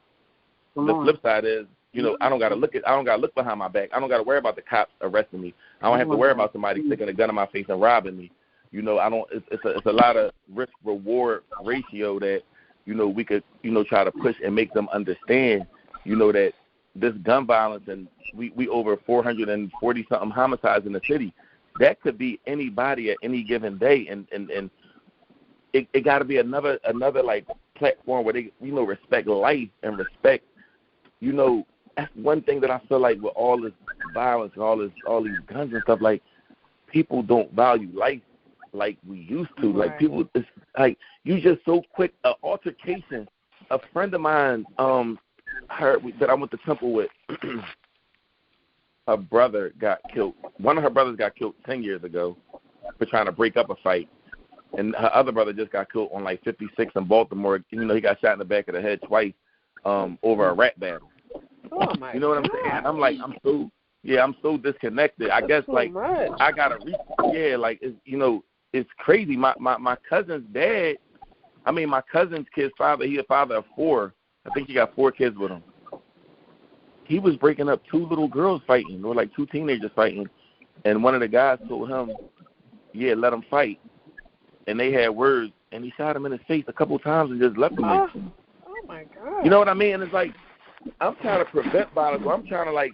the flip side is You know, I don't gotta look behind my back. I don't gotta worry about the cops arresting me. I don't have to worry about somebody sticking a gun in my face and robbing me. You know, it's a lot of risk reward ratio that, you know, we could, you know, try to push and make them understand, you know, that this gun violence, and we over 440 something homicides in the city. That could be anybody at any given day, and it got to be another like platform where they, you know, respect life and respect, you know. That's one thing that I feel like with all this violence and all these guns and stuff, like, people don't value life like we used to. Right. Like, people, it's like, you just so quick. An altercation. A friend of mine heard that I went to temple with, her brother got killed. One of her brothers got killed 10 years ago for trying to break up a fight. And her other brother just got killed on, like, 56 in Baltimore. You know, he got shot in the back of the head twice over a rap battle. Oh, my You know what I'm saying? And I'm like, I'm so disconnected. I guess, like, I got to like, it's, you know, it's crazy. My cousin's dad, my cousin's kid's father, he's a father of 4. I think he got 4 kids with him. He was breaking up 2 little girls fighting, or like 2 teenagers fighting, and one of the guys told him, yeah, let them fight. And they had words, and he shot him in his face a couple times and just left him. Oh my God. You know what I mean? And it's like, I'm trying to prevent violence, or I'm trying to like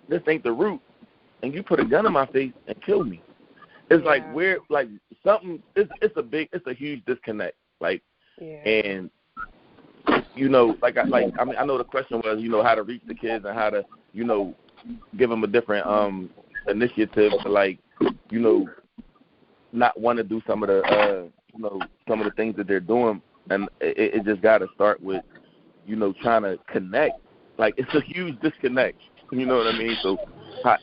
this ain't the root, and you put a gun in my face and kill me. It's like we're like something. It's a huge disconnect. Like, and you know, I know the question was, you know, how to reach the kids and how to, you know, give them a different initiative to, like, you know, not want to do some of the you know, some of the things that they're doing, and it just got to start with, you know, trying to connect. Like, it's a huge disconnect. You know what I mean? So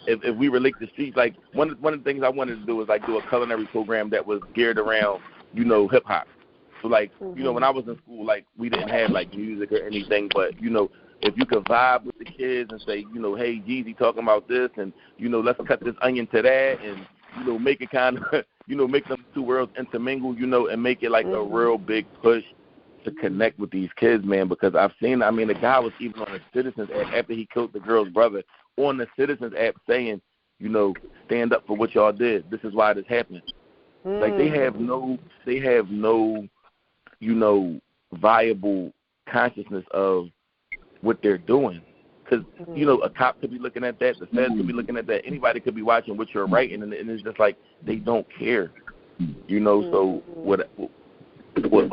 if we relate the streets, like, one of the things I wanted to do was, like, do a culinary program that was geared around, you know, hip hop. So, like, you know, when I was in school, like, we didn't have, like, music or anything, but, you know, if you could vibe with the kids and say, you know, hey, Jeezy talking about this, and, you know, let's cut this onion to that, and, you know, make it kind of, you know, make them 2 worlds intermingle, you know, and make it like a real big push to connect with these kids, man, because I've seen, the guy was even on the Citizens app after he killed the girl's brother, on the Citizens app saying, you know, stand up for what y'all did. This is why this happened. Like, they have no, you know, viable consciousness of what they're doing. Because, you know, a cop could be looking at that, the feds could be looking at that, anybody could be watching what you're writing, and it's just like they don't care, you know. So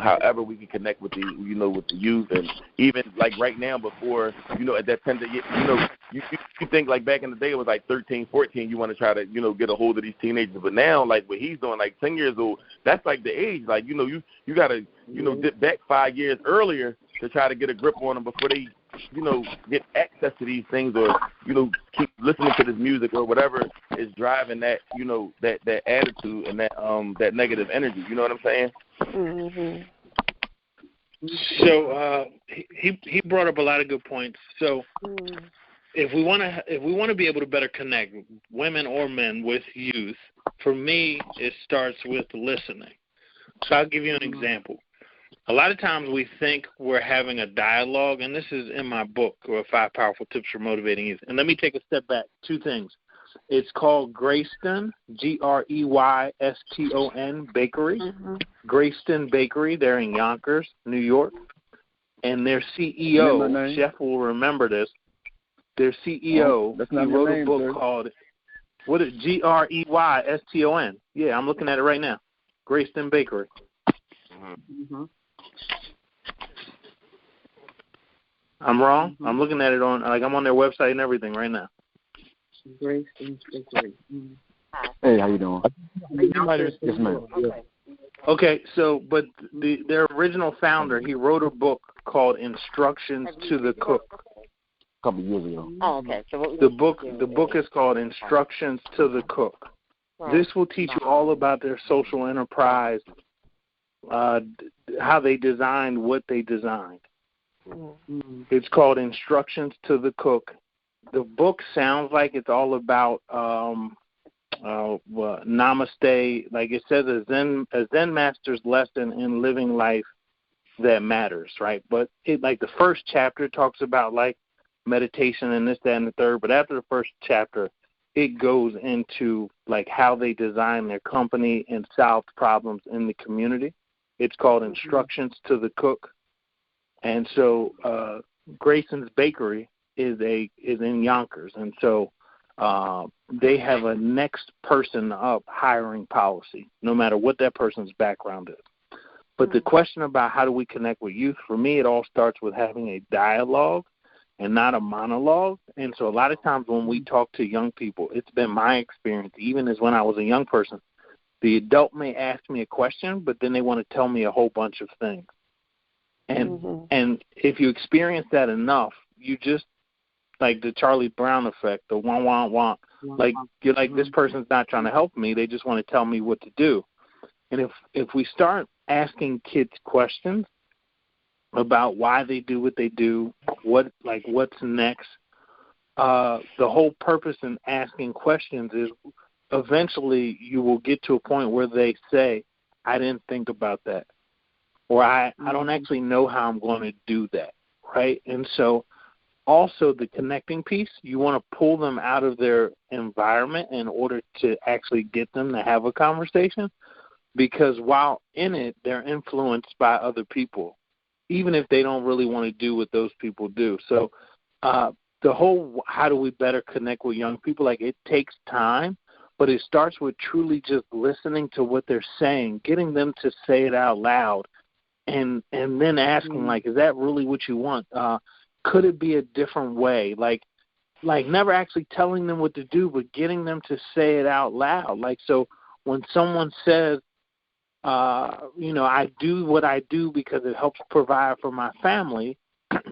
however we can connect with the, you know, with the youth, and even like right now, before, you know, at that tender, you know, you think like back in the day it was like 13, 14, you want to try to, you know, get a hold of these teenagers, but now, like, what he's doing, like 10 years old, that's like the age, like, you know, you got to, you know, dip back 5 years earlier to try to get a grip on them before they, you know, get access to these things, or, you know, keep listening to this music or whatever is driving that, you know, that attitude and that negative energy. You know what I'm saying? Mm-hmm. So he brought up a lot of good points. So if we want to be able to better connect women or men with youth, for me it starts with listening. So I'll give you an example. A lot of times we think we're having a dialogue, and this is in my book, or 5 Powerful Tips for Motivating Youth. And let me take a step back. 2 things. It's called Greyston, Greyston Bakery. Greyston Bakery. They're in Yonkers, New York. And their CEO, Chef will remember this, their CEO, he wrote a book called, what is Greyston? Yeah, I'm looking at it right now. Greyston Bakery. I'm wrong? I'm looking at it on, like, I'm on their website and everything right now. Greyston Bakery. Hey, how you doing? Yes, ma'am. Okay, so, but their original founder, he wrote a book called Instructions to the Cook. A couple of years ago. Oh, okay. So the book is called Instructions to the Cook. This will teach you all about their social enterprise, how they designed what they designed. It's called Instructions to the Cook. The book sounds like it's all about namaste. Like it says, a Zen master's lesson in living life that matters, right? But it, like, the first chapter talks about, like, meditation and this, that, and the third. But after the first chapter, it goes into like how they design their company and solve problems in the community. It's called Instructions to the Cook. And so Grayson's Bakery is in Yonkers, and so they have a next person up hiring policy, no matter what that person's background is. But the question about how do we connect with youth, for me, it all starts with having a dialogue and not a monologue. And so a lot of times when we talk to young people, it's been my experience, even as when I was a young person, the adult may ask me a question, but then they want to tell me a whole bunch of things. And if you experience that enough, you just, like the Charlie Brown effect, the wah, wah, wah, like you're like, this person's not trying to help me. They just want to tell me what to do. And if we start asking kids questions about why they do what they do, what's next, the whole purpose in asking questions is eventually you will get to a point where they say, I didn't think about that, or I don't actually know how I'm going to do that, right? And so also the connecting piece, you want to pull them out of their environment in order to actually get them to have a conversation, because while in it, they're influenced by other people, even if they don't really want to do what those people do. So the whole how do we better connect with young people, like it takes time, but it starts with truly just listening to what they're saying, getting them to say it out loud, and then asking, like, is that really what you want? Could it be a different way? Like never actually telling them what to do, but getting them to say it out loud. Like, so when someone says, I do what I do because it helps provide for my family,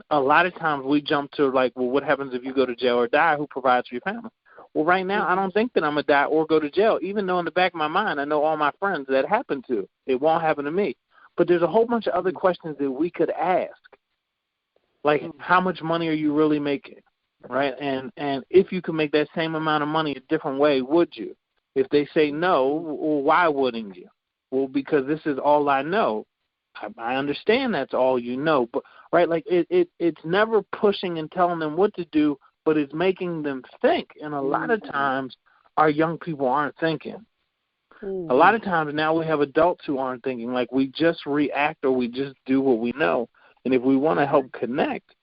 a lot of times we jump to like, well, what happens if you go to jail or die? Who provides for your family? Well, right now, I don't think that I'm going to die or go to jail, even though in the back of my mind I know all my friends that happened to. It won't happen to me. But there's a whole bunch of other questions that we could ask. Like, how much money are you really making, right? And if you could make that same amount of money a different way, would you? If they say no, well, why wouldn't you? Well, because this is all I know. I understand that's all you know, but right, like it's never pushing and telling them what to do, but it's making them think. And a lot of times our young people aren't thinking. A lot of times now we have adults who aren't thinking, like we just react or we just do what we know. And if we want to help connect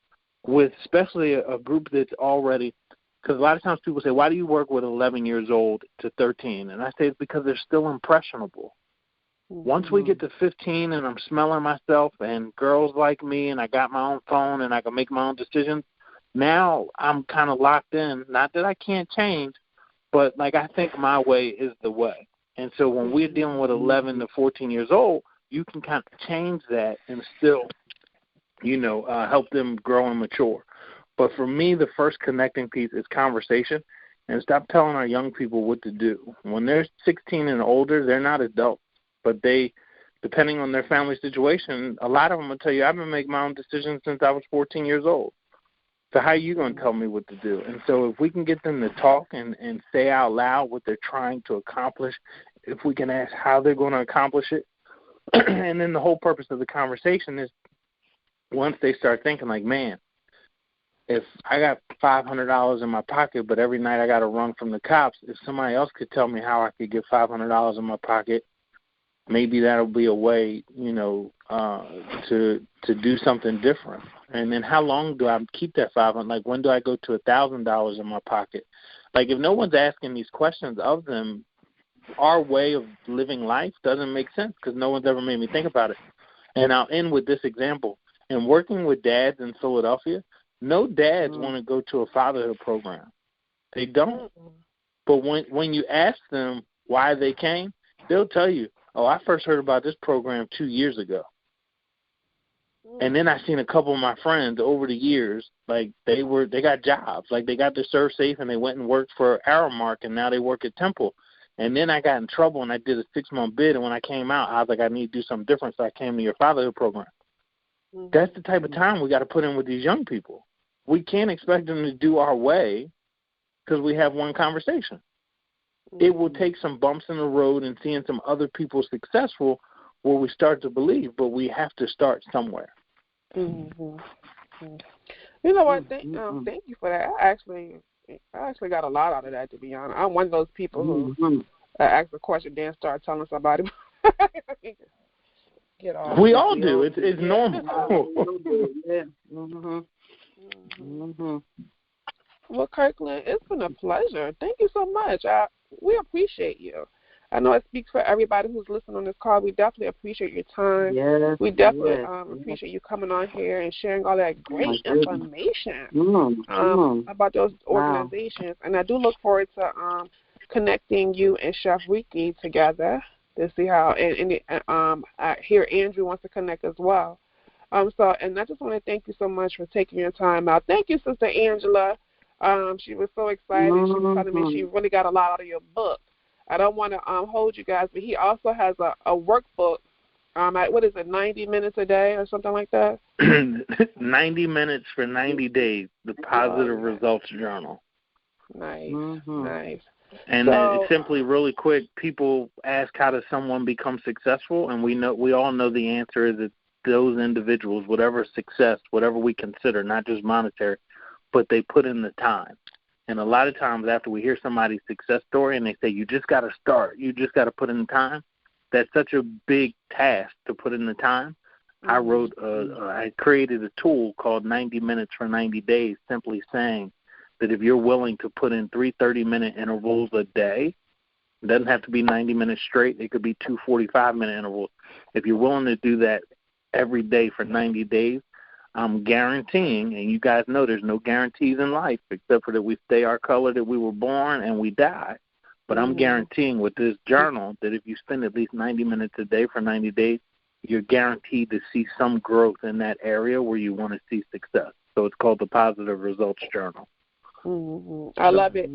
with especially a group that's already, because a lot of times people say, why do you work with 11 years old to 13? And I say it's because they're still impressionable. Once we get to 15 and I'm smelling myself and girls like me and I got my own phone and I can make my own decisions, now I'm kind of locked in. Not that I can't change, but like I think my way is the way. And so when we're dealing with 11 to 14 years old, you can kind of change that and still, help them grow and mature. But for me, the first connecting piece is conversation, and stop telling our young people what to do. When they're 16 and older, they're not adults. But they, depending on their family situation, a lot of them will tell you, I've been making my own decisions since I was 14 years old. So how are you going to tell me what to do? And so if we can get them to talk and say out loud what they're trying to accomplish, if we can ask how they're going to accomplish it, and then the whole purpose of the conversation is once they start thinking like, man, if I got $500 in my pocket, but every night I got to run from the cops, if somebody else could tell me how I could get $500 in my pocket, maybe that'll be a way, to do something different. And then how long do I keep that $500? Like, when do I go to $1,000 in my pocket? Like, if no one's asking these questions of them, our way of living life doesn't make sense because no one's ever made me think about it. And I'll end with this example. In working with dads in Philadelphia, no dads want to go to a fatherhood program. They don't. But when you ask them why they came, they'll tell you, oh, I first heard about this program 2 years ago. And then I seen a couple of my friends over the years, like they got jobs. Like they got to Serve Safe and they went and worked for Aramark and now they work at Temple. And then I got in trouble and I did a 6-month bid, and when I came out, I was like, I need to do something different, so I came to your fatherhood program. That's the type of time we got to put in with these young people. We can't expect them to do our way because we have one conversation. It will take some bumps in the road and seeing some other people successful where we start to believe, but we have to start somewhere. You know what? Thank you for that. I actually got a lot out of that, to be honest. I'm one of those people who ask a question, then start telling somebody. Get off. We all do. It's normal. Well, Kirkland, it's been a pleasure. Thank you so much. We appreciate you. I know it speaks for everybody who's listening on this call. We definitely appreciate your time. Yes, we definitely appreciate you coming on here and sharing all that great information about those organizations. And I do look forward to connecting you and Chef Ricky together to see how. I hear Andrew wants to connect as well. And I just want to thank you so much for taking your time out. Thank you, Sister Angela. She was so excited. She was telling me she really got a lot out of your book. I don't want to hold you guys, but he also has a workbook. What is it, 90 minutes a day or something like that? 90 minutes for 90 days, the Positive Results Journal. Nice, nice. And it's simply really quick. People ask, how does someone become successful? And we all know the answer is that those individuals, whatever success, whatever we consider, not just monetary, but they put in the time. And a lot of times after we hear somebody's success story and they say, you just got to start, you just got to put in the time, that's such a big task to put in the time. I created a tool called 90 Minutes for 90 Days, simply saying that if you're willing to put in 3 30-minute intervals a day, it doesn't have to be 90 minutes straight. It could be 2 45-minute intervals. If you're willing to do that every day for 90 days, I'm guaranteeing, and you guys know there's no guarantees in life except for that we stay our color that we were born and we die. But I'm guaranteeing with this journal that if you spend at least 90 minutes a day for 90 days, you're guaranteed to see some growth in that area where you want to see success. So it's called the Positive Results Journal. I love it.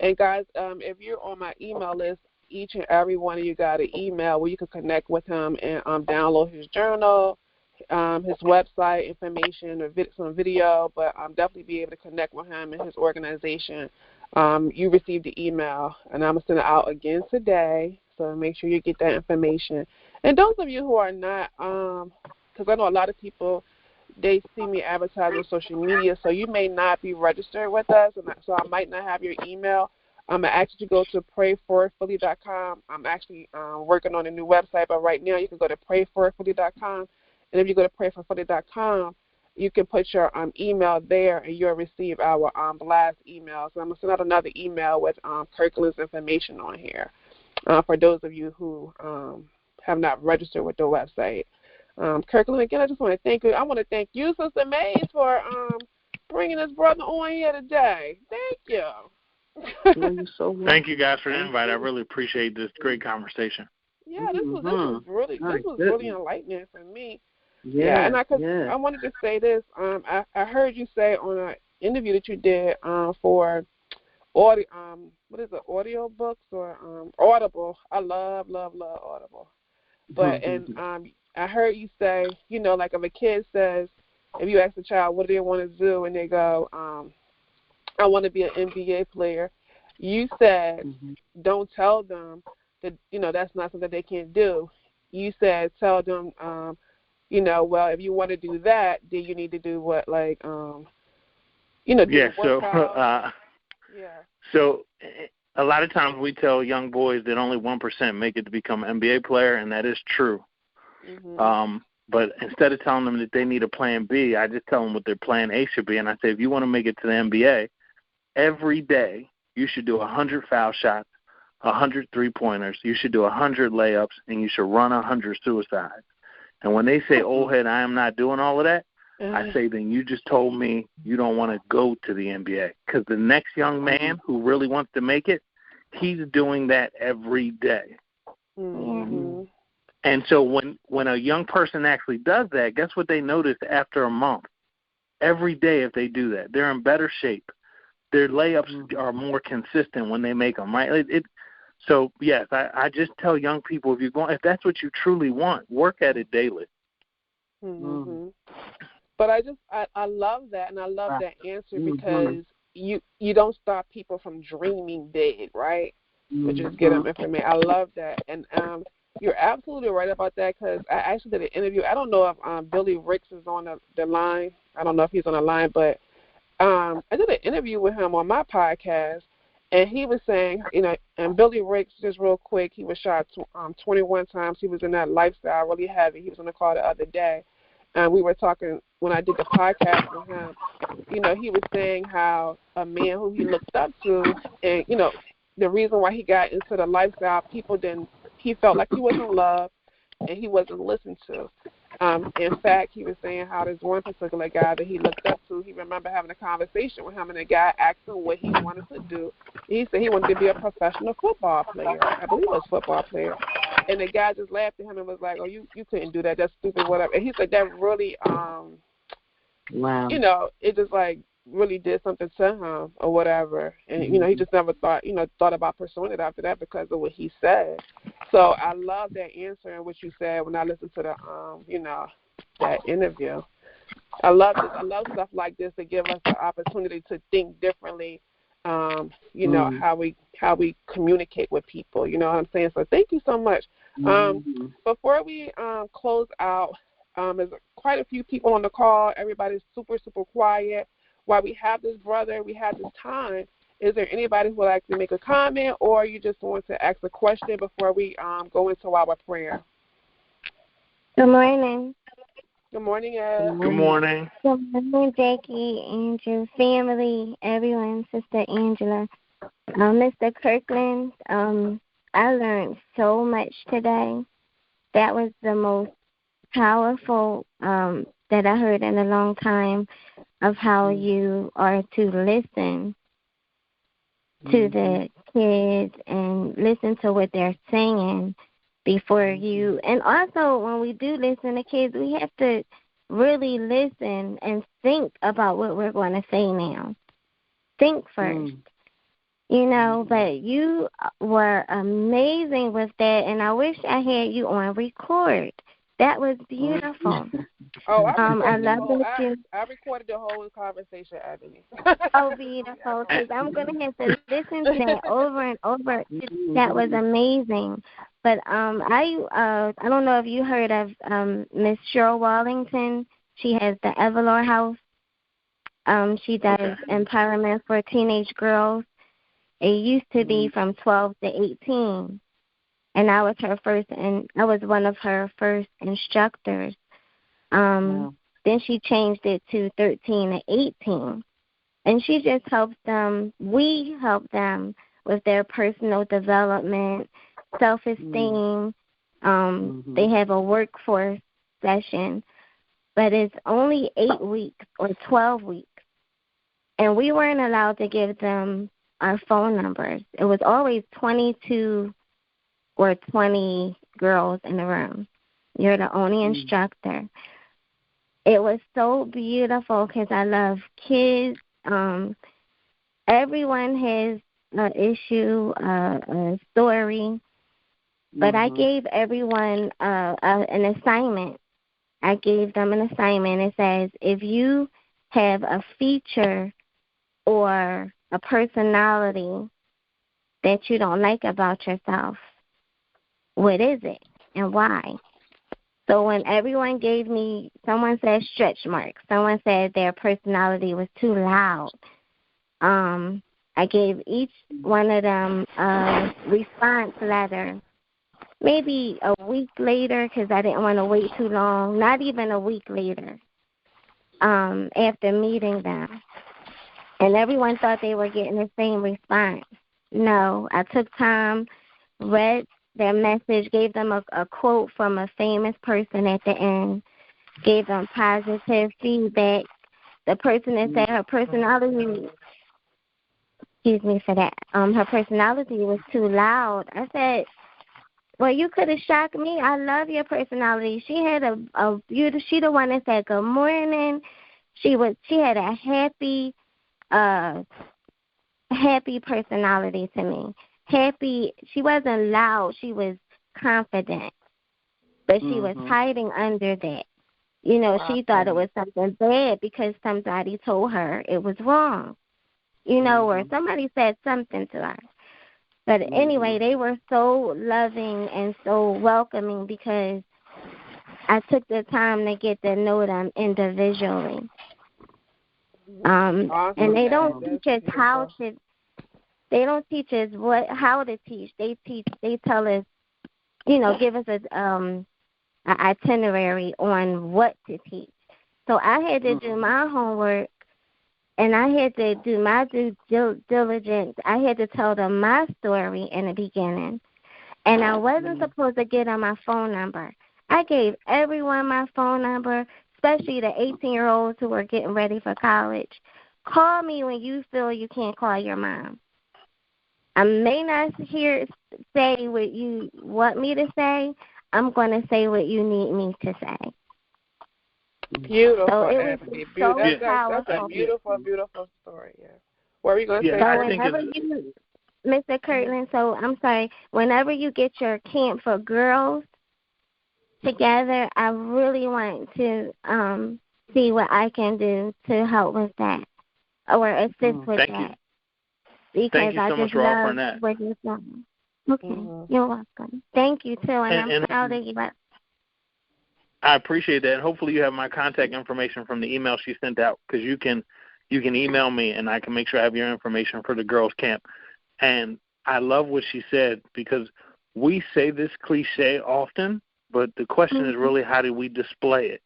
And, guys, if you're on my email list, each and every one of you got an email where you can connect with him and download his journal, his website information, or some video, but definitely be able to connect with him and his organization. You received the email, and I'm going to send it out again today, so make sure you get that information. And those of you who are not, because I know a lot of people, they see me advertise on social media, so you may not be registered with us, and so I might not have your email. I'm going to ask you to go to prayforphilly.com. I'm actually working on a new website, but right now you can go to prayforphilly.com. And if you go to prayforphilly.com, you can put your email there, and you'll receive our blast email. So I'm going to send out another email with Kirkland's information on here for those of you who have not registered with the website. Kirkland, again, I just want to thank you. I want to thank you, Sister Mays, for bringing this brother on here today. Thank you. Thank you guys for the invite. I really appreciate this great conversation. Yeah, this was really enlightening for me. Yeah, and I wanted to say this. I heard you say on an interview that you did for audio. What is it? Audio books or Audible? I love Audible. But I heard you say, like if a kid says, if you ask a child what do they want to do, and they go, I want to be an NBA player. You said, don't tell them that that's not something they can do. You said, tell them. Well, if you want to do that, then you need to do what, do So a lot of times we tell young boys that only 1% make it to become an NBA player, and that is true. But instead of telling them that they need a plan B, I just tell them what their plan A should be, and I say, if you want to make it to the NBA, every day you should do 100 foul shots, 100 three-pointers, you should do 100 layups, and you should run 100 suicides. And when they say, old head, I am not doing all of that, I say, then you just told me you don't want to go to the NBA. Because the next young man who really wants to make it, he's doing that every day. And so when a young person actually does that, guess what they notice after a month? Every day if they do that, they're in better shape. Their layups are more consistent when they make them, right? So, yes, I just tell young people, if that's what you truly want, work at it daily. But I love that, and I love that answer because you don't stop people from dreaming big, right? But just get them information. I love that. And you're absolutely right about that because I actually did an interview. I don't know if Billy Ricks is on the line. I don't know if he's on the line, but I did an interview with him on my podcast, and he was saying, and Billy Riggs, just real quick, he was shot 21 times. He was in that lifestyle really heavy. He was on the call the other day, and we were talking when I did the podcast with him. He was saying how a man who he looked up to, and, the reason why he got into the lifestyle, he felt like he wasn't loved and he wasn't listened to. In fact, he was saying how this one particular guy that he looked up to, he remember having a conversation with him, and the guy asked him what he wanted to do. He said he wanted to be a professional football player. I believe it was a football player. And the guy just laughed at him and was like, oh, you couldn't do that. That's stupid, whatever. And he said that really, wow. It just like really did something to him or whatever. And, he just never thought about pursuing it after that because of what he said. So I love that answer and what you said when I listened to the, that interview. I love this. I love stuff like this to give us the opportunity to think differently, how we communicate with people. You know what I'm saying? So thank you so much. Before we close out, there's quite a few people on the call. Everybody's super, super quiet. While we have this time, is there anybody who would like to make a comment, or you just want to ask a question before we go into our prayer? Good morning. Good morning, Ed. Good morning. Good morning, Jackie, Andrew, family, everyone, Sister Angela. Mr. Kirkland, I learned so much today. That was the most powerful that I heard in a long time, of how you are to listen to the kids and listen to what they're saying before you. And also, when we do listen to kids, we have to really listen and think about what we're going to say now. Think first. But you were amazing with that, and I wish I had you on record. That was beautiful. I love it. I recorded the whole conversation, Ebony. Oh, beautiful, because I'm going to have to listen to that over and over. That was amazing. But I don't know if you heard of Miss Cheryl Wallington. She has the Everlore House. She does empowerment for teenage girls. It used to be from 12 to 18. And I was one of her first instructors. Then she changed it to 13 to 18. And she just helps them, we help them with their personal development, self-esteem. They have a workforce session, but it's only 8 weeks or 12 weeks. And we weren't allowed to give them our phone numbers. It was always 22 or 20 girls in the room. You're the only instructor. It was so beautiful because I love kids. Everyone has an issue, a story, but I gave everyone an assignment. I gave them an assignment. It says, if you have a feature or a personality that you don't like about yourself, what is it and why? So when everyone gave me, someone said stretch marks, someone said their personality was too loud. I gave each one of them a response letter, maybe a week later, because I didn't want to wait too long, not even a week later, after meeting them. And everyone thought they were getting the same response. No, I took time, read their message, gave them a quote from a famous person at the end, gave them positive feedback. The person that said her personality, excuse me for that, her personality was too loud. I said, well, you could have shocked me. I love your personality. She had a beautiful, she the one that said good morning. She had a happy personality to me. Happy, she wasn't loud, she was confident, but she was hiding under that. She thought it was something bad because somebody told her it was wrong, or somebody said something to her. But anyway, they were so loving and so welcoming because I took the time to get to know them individually. Awesome. And they don't teach us how to. They don't teach us how to teach. They tell us, give us an itinerary on what to teach. So I had to do my homework, and I had to do my due diligence. I had to tell them my story in the beginning, and I wasn't supposed to give them my phone number. I gave everyone my phone number, especially the 18-year-olds who were getting ready for college. Call me when you feel you can't call your mom. I may not say what you want me to say. I'm going to say what you need me to say. Beautiful. So it was so powerful. That's a beautiful, beautiful story. Yeah. What were you going to say? So whenever Mr. Kirtland, I'm sorry, whenever you get your camp for girls together, I really want to see what I can do to help with that or assist with that. Because Thank you so much for offering that. Okay, you're welcome. Thank you, too, and I'm proud of you. I appreciate that. And hopefully you have my contact information from the email she sent out, because you can email me, and I can make sure I have your information for the girls' camp. And I love what she said, because we say this cliche often, but the question is really, how do we display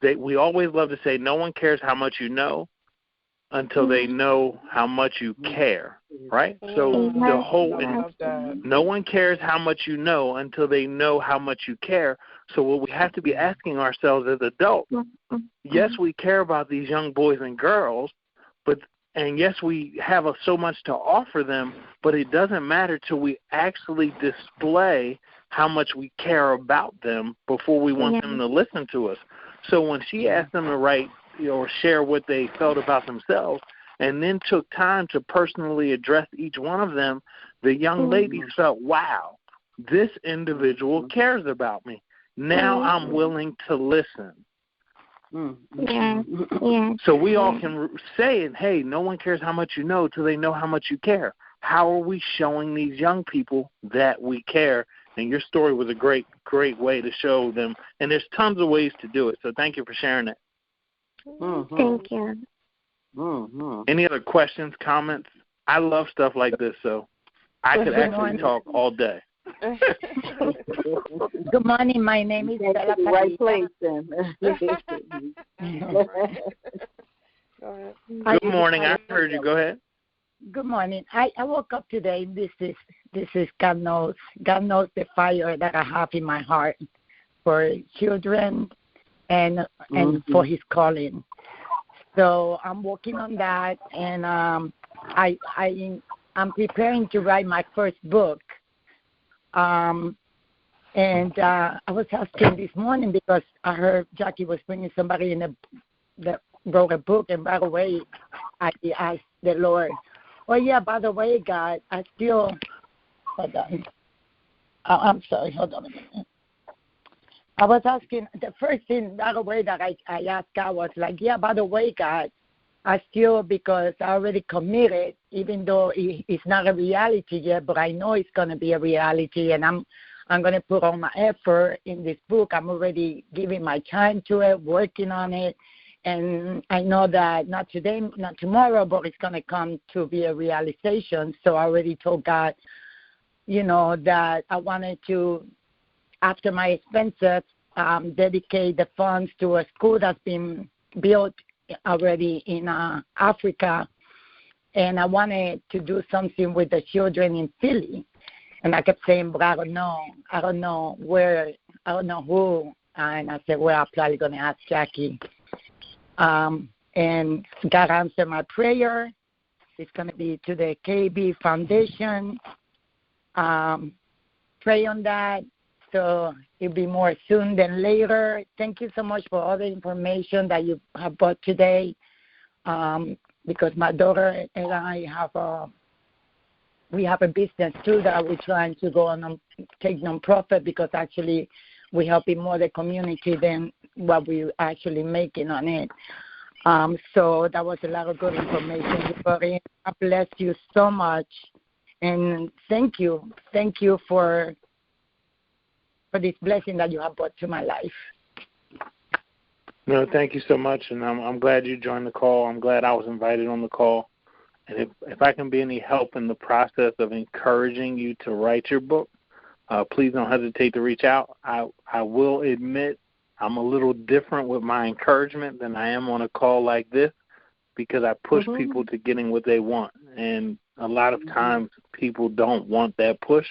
it? We always love to say no one cares how much you know until they know how much you care, right? So the whole no one cares how much you know until they know how much you care. So what we have to be asking ourselves as adults, yes, we care about these young boys and girls, and yes, we have so much to offer them, but it doesn't matter till we actually display how much we care about them before we want them to listen to us. So when she asked them to write or share what they felt about themselves, and then took time to personally address each one of them, the young ladies felt, wow, this individual cares about me. Now I'm willing to listen. So we all can say, hey, no one cares how much you know till they know how much you care. How are we showing these young people that we care? And your story was a great, great way to show them. And there's tons of ways to do it. So thank you for sharing that. Thank you. Any other questions, comments? I love stuff like this, so I could actually talk all day. Good morning. My name is Stella. Right place, then. Good morning. I heard you. Go ahead. Good morning. I woke up today. This is God knows the fire that I have in my heart for children and for His calling. So I'm working on that, and I'm preparing to write my first book. And I was asking this morning because I heard Jackie was bringing somebody that wrote a book, and by the way, I asked the Lord, oh yeah, by the way, God, I still hold on. I'm sorry, hold on a minute. I was asking, the first thing, by the way, that I asked God was like, yeah, by the way, God, I still, because I already committed, even though it's not a reality yet, but I know it's going to be a reality, and I'm going to put all my effort in this book. I'm already giving my time to it, working on it, and I know that not today, not tomorrow, but it's going to come to be a realization. So I already told God, that I wanted to, after my expenses, dedicate the funds to a school that's been built already in Africa, and I wanted to do something with the children in Philly. And I kept saying, but I don't know where, I don't know who. And I said, well, I'm probably going to ask Jackie. And God answered my prayer. It's going to be to the KB Foundation. Pray on that. So it'll be more soon than later. Thank you so much for all the information that you have brought today. Because my daughter and I have a business too that we're trying to go on and take nonprofit, because actually we're helping more the community than what we're actually making on it. So that was a lot of good information you brought in. I bless you so much, and thank you for this blessing that you have brought to my life. No, thank you so much, and I'm glad you joined the call. I'm glad I was invited on the call. And if I can be any help in the process of encouraging you to write your book, please don't hesitate to reach out. I will admit I'm a little different with my encouragement than I am on a call like this because I push people to getting what they want. And a lot of times people don't want that push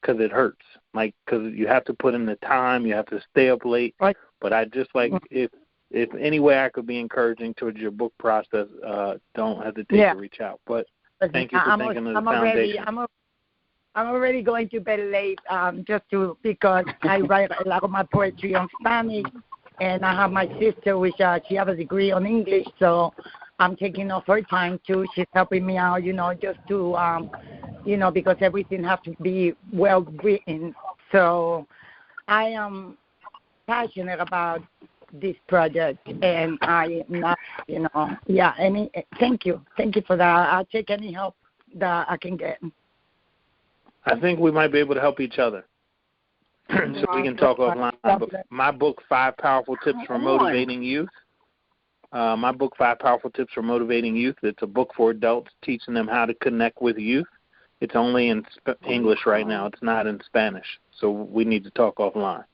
because it hurts. Like, because you have to put in the time, you have to stay up late. Right. But I just like, if any way I could be encouraging towards your book process, don't hesitate to reach out. But thank you for thinking of the foundation. I'm already going to bed late because I write a lot of my poetry on Spanish, and I have my sister, which she has a degree on English, so I'm taking off her time too. She's helping me out, just to, because everything has to be well written. So I am passionate about this project, and I am not, thank you for that. I'll take any help that I can get. I think we might be able to help each other. So we can talk offline. But my book, 5 Powerful Tips for Motivating Youth. My book, 5 Powerful Tips for Motivating Youth. It's a book for adults teaching them how to connect with youth. It's only in English right now. It's not in Spanish. So we need to talk offline.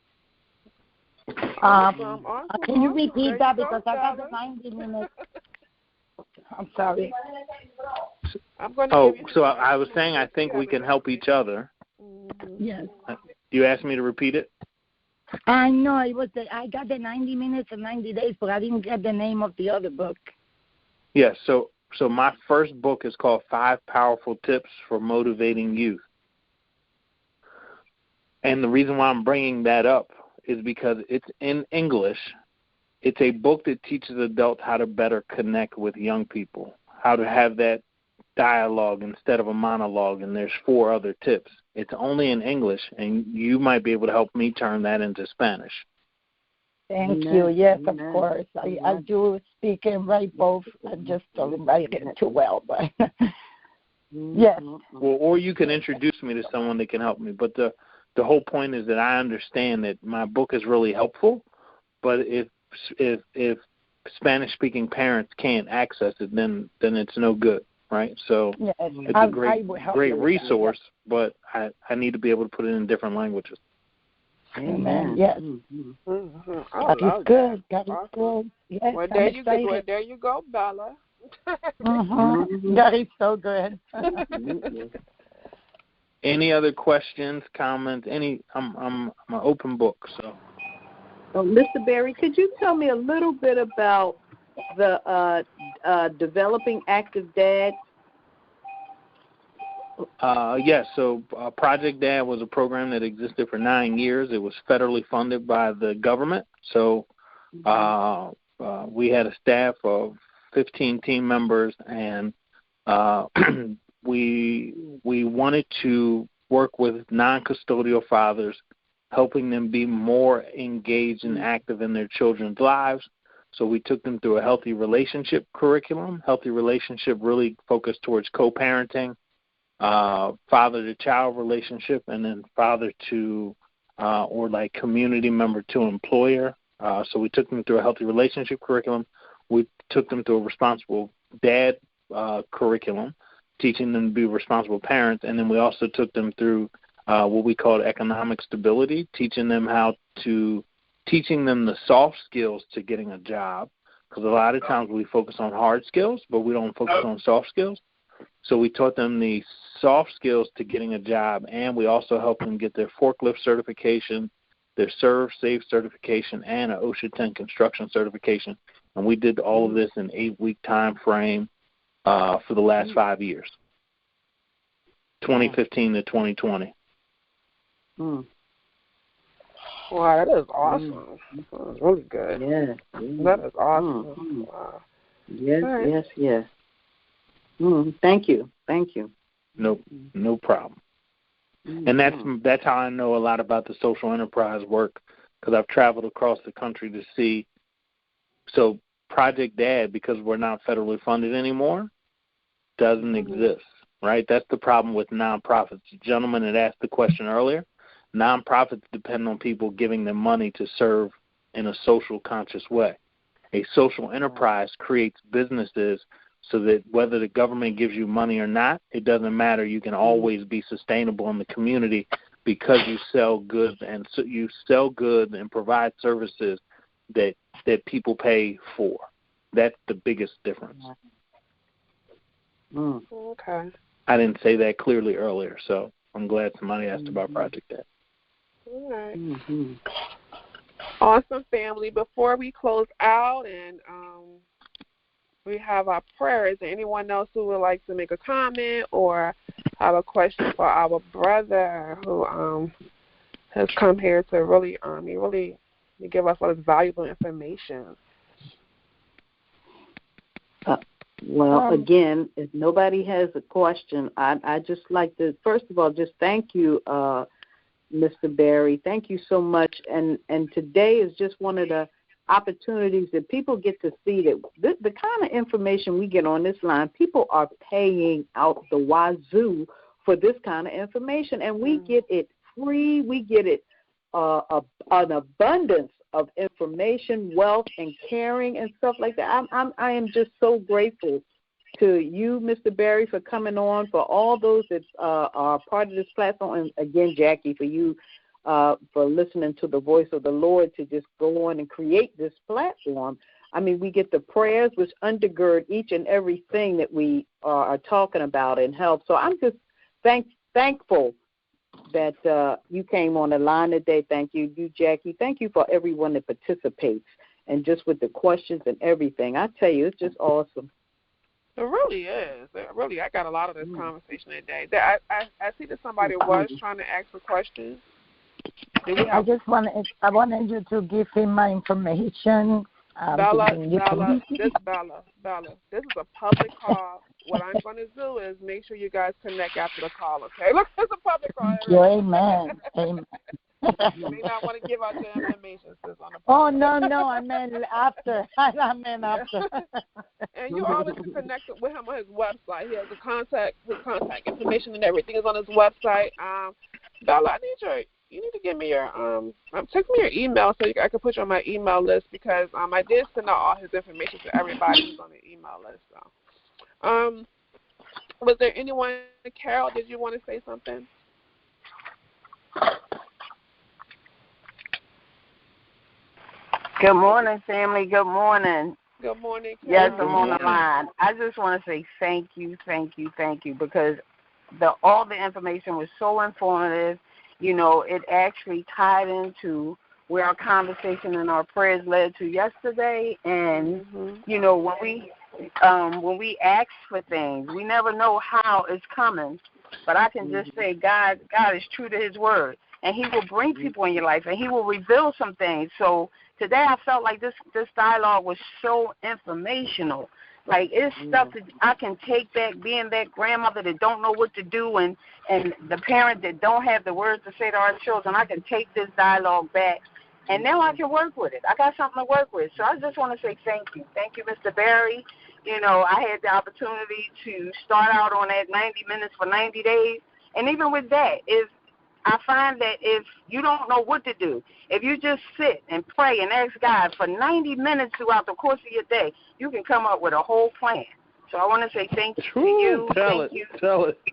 Can you repeat that because I got the 90 minutes. I'm sorry. So I was saying I think we can help each other. Yes. You asked me to repeat it? I know. I got the 90 minutes and 90 days, but I didn't get the name of the other book. Yes. So my first book is called 5 Powerful Tips for Motivating Youth. And the reason why I'm bringing that up is because it's in English. It's a book that teaches adults how to better connect with young people, how to have that dialogue instead of a monologue, and there's 4 other tips. It's only in English, and you might be able to help me turn that into Spanish. Thank you. Yes, of course. I do speak and write both. I just don't write it too well, but yes. Well, or you can introduce me to someone that can help me. But the whole point is that I understand that my book is really helpful, but if Spanish-speaking parents can't access it, then it's no good, right? So it's a great resource, but I need to be able to put it in different languages. Amen. Yes. That is good. That is good. Yes, well, there you go, Bella. That is so good. Any other questions, comments? I'm an open book, so. Mr. Berry, could you tell me a little bit about the Developing Active Dads? Yes, so Project Dad was a program that existed for 9 years. It was federally funded by the government. So we had a staff of 15 team members, and we wanted to work with non-custodial fathers, helping them be more engaged and active in their children's lives. So we took them through a healthy relationship curriculum. Healthy relationship really focused towards co-parenting, father-to-child relationship, and then father to or like community member to employer. So we took them through a healthy relationship curriculum. We took them through a responsible dad curriculum, teaching them to be responsible parents, and then we also took them through what we called economic stability, teaching them the soft skills to getting a job, because a lot of times we focus on hard skills, but we don't focus on soft skills. So we taught them the soft skills to getting a job, and we also helped them get their forklift certification, their Serve Safe certification, and an OSHA 10 construction certification. And we did all of this in an 8-week time frame for the last 5 years, 2015 to 2020. Wow, that is awesome. That is really good. Yeah. That is awesome. Wow. Yes, right. Yes. Thank you. No problem. And that's how I know a lot about the social enterprise work, because I've traveled across the country to see. So Project Dad, because we're not federally funded anymore, doesn't exist, right? That's the problem with nonprofits. The gentleman had asked the question earlier. Nonprofits depend on people giving them money to serve in a social conscious way. A social enterprise creates businesses so that whether the government gives you money or not, it doesn't matter. You can always be sustainable in the community because you sell goods and so you sell goods and provide services that people pay for. That's the biggest difference. Okay. I didn't say that clearly earlier, so I'm glad somebody asked about Project Ed. All right. Awesome, family. Before we close out and we have our prayer, is there anyone else who would like to make a comment or have a question for our brother who has come here to really give us all this valuable information? Well, again, if nobody has a question, I'd just like to, first of all, just thank you, Mr. Berry. Thank you so much. And today is just one of the opportunities that people get to see that the kind of information we get on this line, people are paying out the wazoo for this kind of information, and we get it free. We get it an abundance of information, wealth, and caring and stuff like that. I am just so grateful to you, Mr. Berry, for coming on, for all those that are part of this platform, and again, Jackie, for you for listening to the voice of the Lord to just go on and create this platform. I mean, we get the prayers which undergird each and everything that we are talking about and help. So I'm just thankful that you came on the line today. Thank you, Jackie. Thank you for everyone that participates and just with the questions and everything. I tell you, it's just awesome. It really is. I got a lot of this conversation today. I see that somebody was trying to ask for questions. I wanted you to give him my information. Bella, this is a public call. What I'm going to do is make sure you guys connect after the call, okay? Look, it's a public call. Amen. You may not want to give out your information, sis, on the public. Oh, no, I meant after. And you always can connect with him on his website. He has his contact information and everything is on his website. Bella, you need to give me your text me your email so I can put you on my email list because I did send out all his information to everybody who's on the email list. So, was there anyone, Carol? Did you want to say something? Good morning, family. Good morning. Good morning, Carol. Yes, I'm on the line. I just want to say thank you, because all the information was so informative. You know, it actually tied into where our conversation and our prayers led to yesterday. And, you know, when we ask for things, we never know how it's coming. But I can just say God is true to his word. And he will bring people in your life, and he will reveal some things. So today I felt like this dialogue was so informational. Like, it's stuff that I can take back, being that grandmother that don't know what to do and the parent that don't have the words to say to our children. I can take this dialogue back, and now I can work with it. I got something to work with. So I just want to say thank you. Thank you, Mr. Berry. You know, I had the opportunity to start out on that 90 minutes for 90 days. And even with that, I find that if you don't know what to do, if you just sit and pray and ask God for 90 minutes throughout the course of your day, you can come up with a whole plan. So I want to say thank you to you. Thank you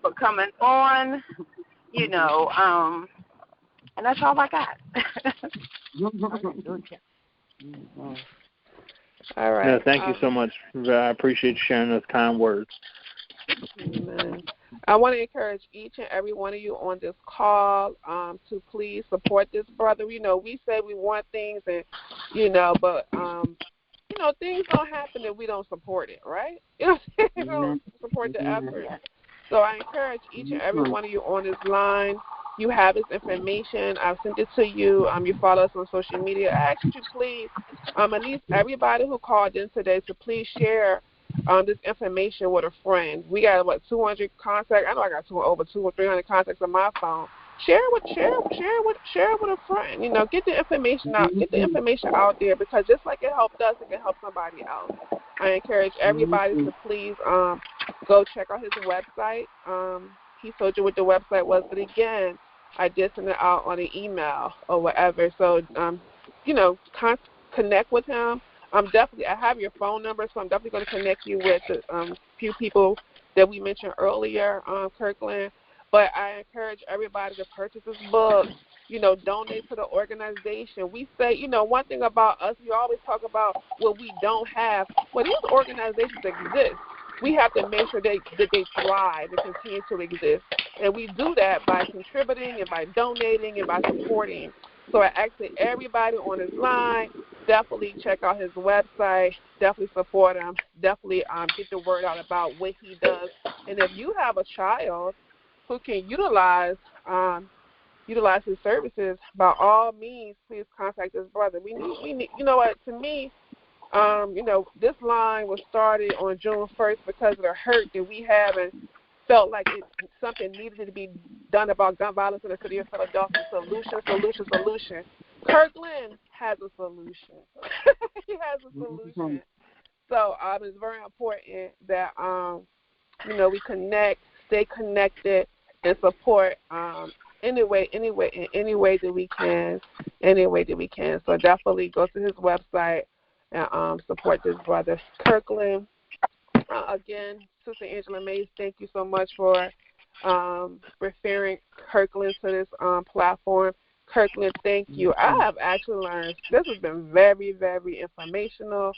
for coming on, you know, and that's all I got. All right. Yeah, thank you so much. I appreciate you sharing those kind words. Amen. I want to encourage each and every one of you on this call to please support this brother. You know, we say we want things, and but things don't happen if we don't support it, right? We don't support the effort. So I encourage each and every one of you on this line. You have this information. I've sent it to you. You follow us on social media. I ask you to please, at least everybody who called in today, to please share this information with a friend. We got 200 contacts. I know I got over 200 or 300 contacts on my phone. Share it with a friend. You know, get the information out. Get the information out there, because just like it helped us, it can help somebody else. I encourage everybody to please go check out his website. He told you what the website was, but again, I did send it out on an email or whatever. So, connect with him. Definitely, I have your phone number, so I'm definitely going to connect you with a few people that we mentioned earlier, Kirkland. But I encourage everybody to purchase this book, donate to the organization. We say, one thing about us, we always talk about what we don't have. Well, these organizations exist. We have to make sure that they thrive and continue to exist. And we do that by contributing and by donating and by supporting. So I ask that everybody on this line definitely check out his website, definitely support him, definitely get the word out about what he does. And if you have a child who can utilize his services, by all means, please contact this brother. We need, to me, this line was started on June 1st because of the hurt that we have and felt like something needed to be done about gun violence in the city of Philadelphia. Solution. Kirkland has a solution. He has a solution. So it's very important that, we connect, stay connected, and support in any way that we can. So definitely go to his website and support this brother. Kirkland, again, Sister Angela Mays, thank you so much for referring Kirkland to this platform. Kirkland, thank you. I have actually learned, this has been very, very informational.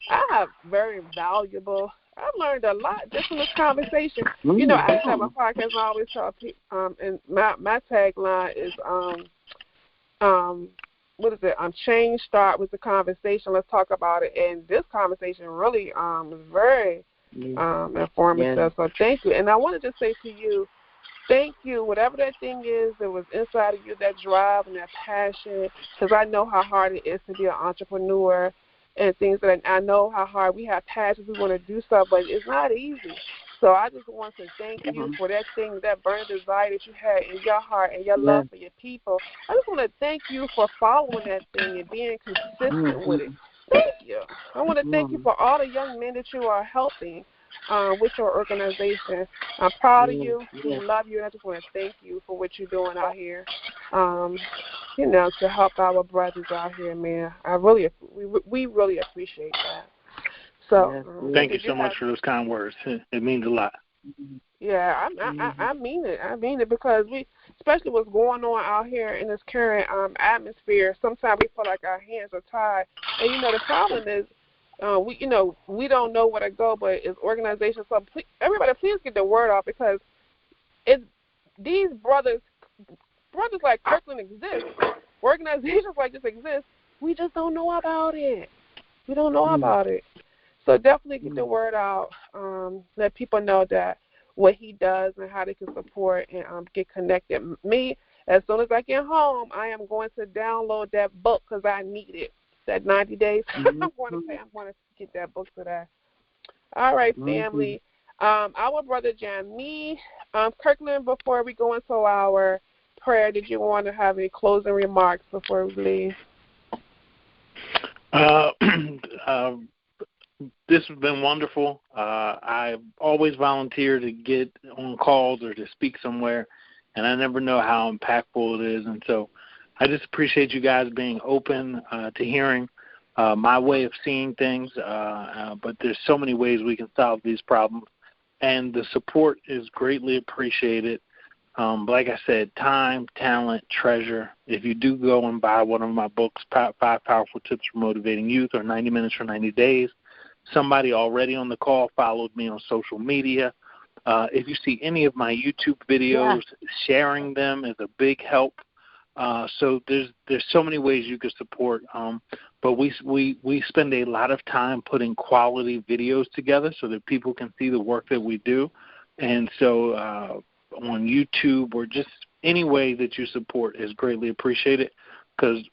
I have very valuable. I've learned a lot just from this conversation. I have a podcast, and I always tell people, and my tagline is, what is it? Change start with the conversation. Let's talk about it. And this conversation really is very informative. Yeah. So thank you. And I want to just say to you, thank you, whatever that thing is that was inside of you, that drive and that passion, because I know how hard it is to be an entrepreneur and things that I know how hard we have passions. We want to do stuff, but it's not easy. So I just want to thank you for that thing, that burning desire that you had in your heart and your love for your people. I just want to thank you for following that thing and being consistent with it. Thank you. I want to thank you for all the young men that you are helping with your organization. I'm proud of you. We love you, and I just want to thank you for what you're doing out here, to help our brothers out here, man. We really appreciate that. So thank you so much for those kind words. It means a lot. Yeah, I mean it. I mean it because especially what's going on out here in this current atmosphere, sometimes we feel like our hands are tied. And the problem is, we don't know where to go, but it's organizations. So everybody, please get the word out because these brothers like Kirkland exist. Organizations like this exist. We just don't know about it. We don't know about it. So definitely get the word out. Let people know that what he does and how they can support and get connected. Me, as soon as I get home, I am going to download that book because I need it. That 90 days. I'm going to get that book today. All right, family. Our brother Jamie, Kirkland, before we go into our prayer, did you want to have any closing remarks before we leave? This has been wonderful. I always volunteer to get on calls or to speak somewhere, and I never know how impactful it is. And so I just appreciate you guys being open to hearing my way of seeing things, but there's so many ways we can solve these problems, and the support is greatly appreciated. Like I said, time, talent, treasure. If you do go and buy one of my books, 5 Powerful Tips for Motivating Youth or 90 Minutes for 90 Days, somebody already on the call followed me on social media. If you see any of my YouTube videos, sharing them is a big help. So there's so many ways you can support. But we spend a lot of time putting quality videos together so that people can see the work that we do. And so on YouTube or just any way that you support is greatly appreciated because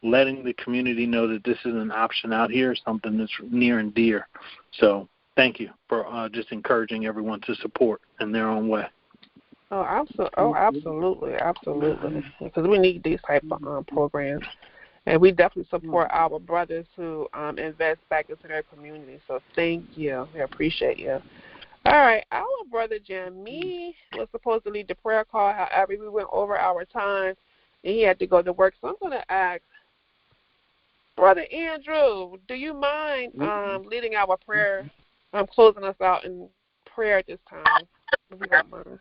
letting the community know that this is an option out here is something that's near and dear. So thank you for just encouraging everyone to support in their own way. Oh, absolutely. Because we need these type of programs. And we definitely support our brothers who invest back into their community. So thank you. We appreciate you. All right. Our brother Jamie was supposed to lead the prayer call. However, we went over our time, and he had to go to work. So I'm going to ask Brother Andrew, do you mind leading our prayer, closing us out in prayer at this time, if you don't mind?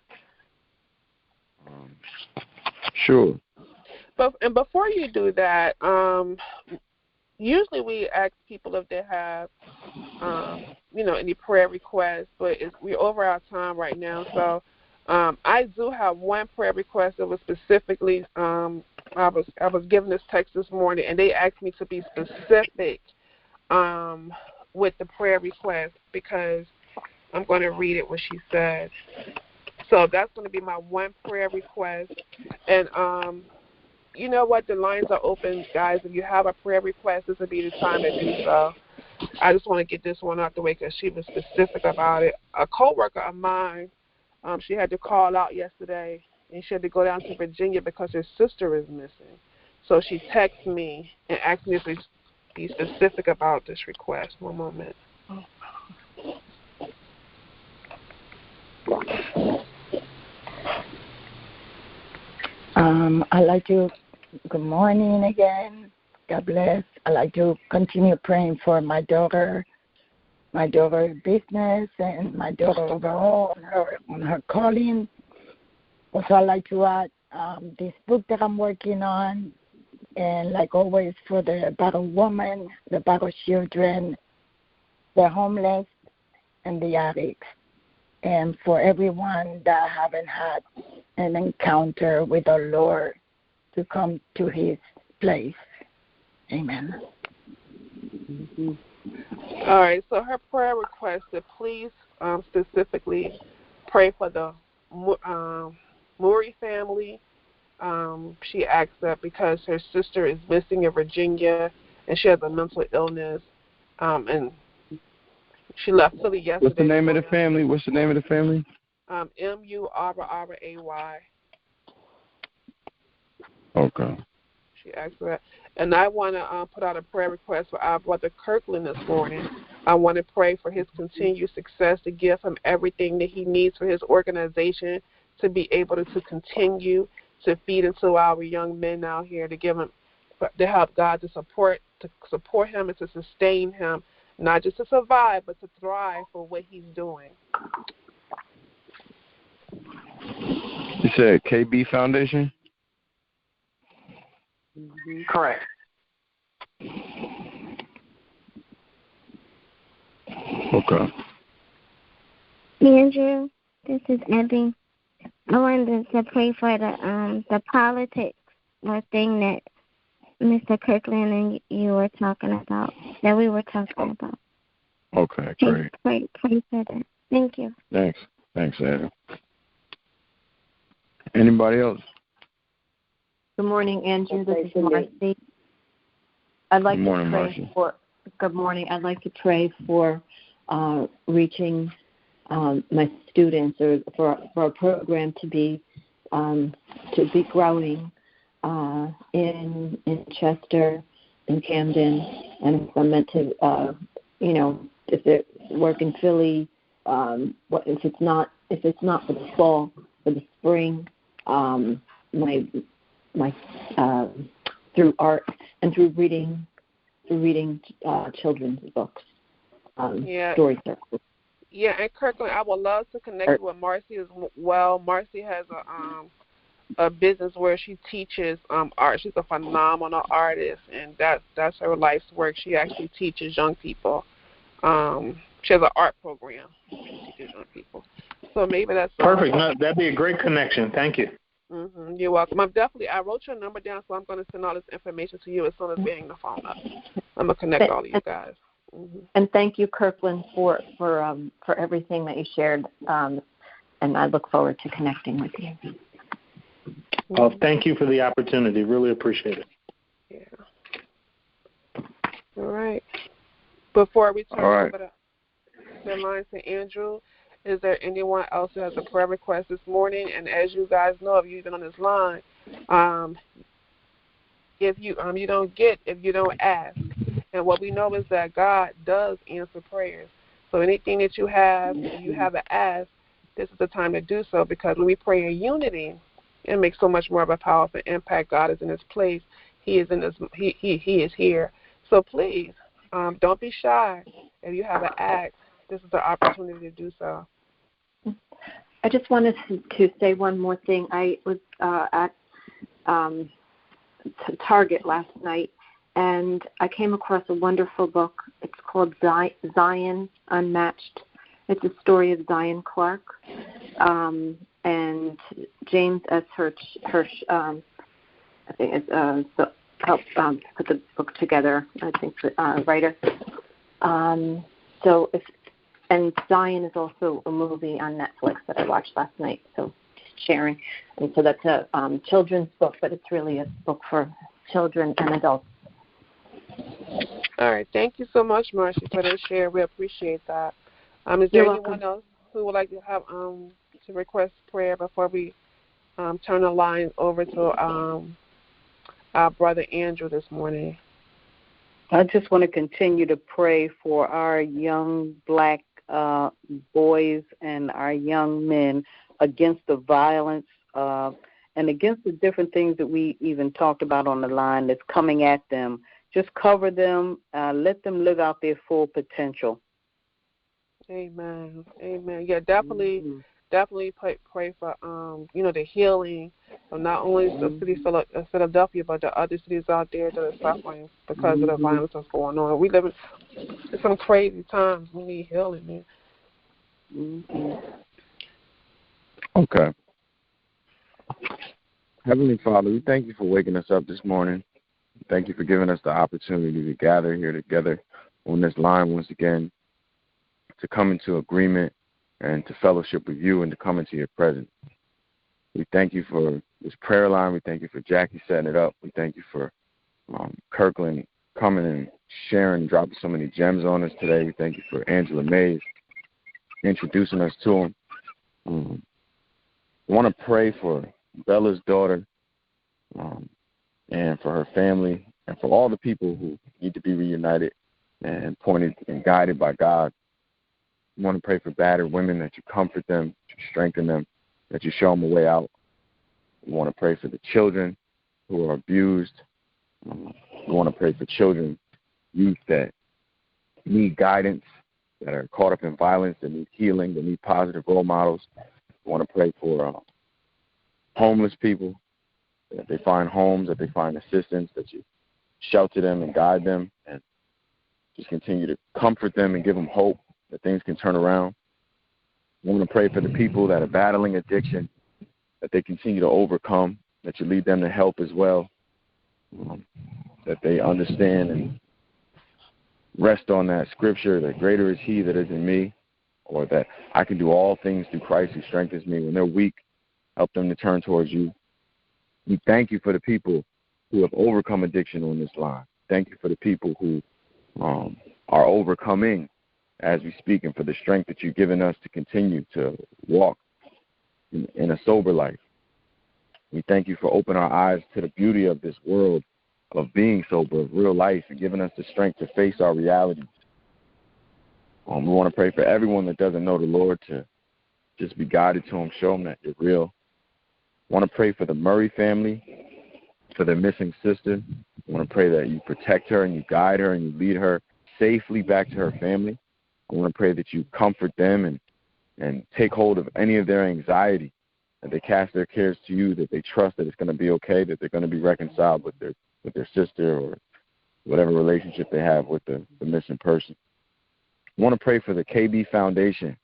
Sure. And before you do that, usually we ask people if they have, any prayer requests, but we're over our time right now. So I do have one prayer request that was specifically, I was given this text this morning, and they asked me to be specific with the prayer request because I'm going to read it what she said. So that's going to be my one prayer request. And you know what? The lines are open, guys. If you have a prayer request, this would be the time to do so. I just want to get this one out the way because she was specific about it. A coworker of mine, she had to call out yesterday, and she had to go down to Virginia because her sister is missing. So she texted me and asked me to be specific about this request. One moment. I'd like to, good morning again. God bless. I'd like to continue praying for my daughter business and my daughter overall on her calling. Also, I'd like to add this book that I'm working on, and like always for the battle woman, the battle children, the homeless, and the addicts, and for everyone that haven't had an encounter with our Lord to come to His place. Amen. Mm-hmm. All right, so her prayer request to please specifically pray for the Murray family. She asked that because her sister is missing in Virginia and she has a mental illness, and she left Philly yesterday. What's the name of the family? Murray. Okay. She asked for that. And I want to put out a prayer request for our brother Kirkland this morning. I want to pray for his continued success, to give him everything that he needs for his organization to be able to continue to feed into our young men out here, to give him, to help God to support him and to sustain him, not just to survive, but to thrive for what he's doing. You said KB Foundation? Mm-hmm. Correct. Okay. Andrew, this is Abby. I wanted to pray for the politics or thing that Mr. Kirkland and you were talking about, that we were talking about. Okay, great. Pray for that. Thank you. Thanks, Adam. Anybody else? Good morning, Andrew. This is Marcy. I'd like to pray for reaching my students, or for our program to be growing in Chester, in Camden, and if I'm meant to, if it work in Philly, if it's not for the fall, for the spring, my through art and through reading children's books, story circles. Yeah, and Kirkland, I would love to connect with Marcy as well. Marcy has a business where she teaches art. She's a phenomenal artist, and that's her life's work. She actually teaches young people. She has an art program. She teaches young people. So maybe that's perfect. No, that'd be a great connection. Thank you. Mm-hmm. You're welcome. I wrote your number down, so I'm going to send all this information to you as soon as we hang the phone up. I'm going to connect all of you guys. Mm-hmm. And thank you, Kirkland, for everything that you shared, and I look forward to connecting with you. Well, thank you for the opportunity. Really appreciate it. Yeah. All right. Before we turn over the line to Andrew, is there anyone else who has a prayer request this morning? And as you guys know, if you've been on this line, if you don't ask. And what we know is that God does answer prayers. So anything that you have, and you haven't asked, this is the time to do so, because when we pray in unity, it makes so much more of a powerful impact. God is in His place. He is in this. He is here. So please, don't be shy. If you have an act, this is the opportunity to do so. I just wanted to say one more thing. I was at Target last night, and I came across a wonderful book. It's called Zion Unmatched. It's a story of Zion Clark, and James S. Hirsch I think it's helped put the book together. I think the writer. And Zion is also a movie on Netflix that I watched last night. So just sharing. And so that's a children's book, but it's really a book for children and adults. All right. Thank you so much, Marcy, for this share. We appreciate that. Is there anyone else who would like to have to request prayer before we turn the line over to our brother Andrew this morning? I just want to continue to pray for our young black boys and our young men against the violence and against the different things that we even talked about on the line that's coming at them. Just cover them, let them live out their full potential. Amen. Amen. Yeah, definitely pray for the healing of not only the city of Philadelphia, but the other cities out there that are suffering because of the violence that's going on. We live in some crazy times. We need healing, man. Okay. Heavenly Father, we thank you for waking us up this morning. Thank you for giving us the opportunity to gather here together on this line once again, to come into agreement and to fellowship with you and to come into your presence. We thank you for this prayer line. We thank you for Jackie setting it up. We thank you for Kirkland coming and sharing, dropping so many gems on us today. We thank you for Angela Mays introducing us to him. I want to pray for Bella's daughter and for her family and for all the people who need to be reunited and pointed and guided by God. We want to pray for battered women, that you comfort them, that you strengthen them, that you show them a way out. We want to pray for the children who are abused. We want to pray for children, youth that need guidance, that are caught up in violence, that need healing, that need positive role models. We want to pray for homeless people, that they find homes, that they find assistance, that you shelter them and guide them and just continue to comfort them and give them hope that things can turn around. We want to pray for the people that are battling addiction, that they continue to overcome, that you lead them to help as well, that they understand and rest on that scripture that greater is he that is in me, or that I can do all things through Christ who strengthens me. When they're weak, help them to turn towards you. We thank you for the people who have overcome addiction on this line. Thank you for the people who are overcoming as we speak, and for the strength that you've given us to continue to walk in a sober life. We thank you for opening our eyes to the beauty of this world of being sober, of real life, and giving us the strength to face our realities. We want to pray for everyone that doesn't know the Lord to just be guided to him, show them that you're real. I want to pray for the Murray family, for their missing sister. I want to pray that you protect her and you guide her and you lead her safely back to her family. I want to pray that you comfort them and take hold of any of their anxiety, that they cast their cares to you, that they trust that it's going to be okay, that they're going to be reconciled with their sister or whatever relationship they have with the missing person. I want to pray for the KB Foundation,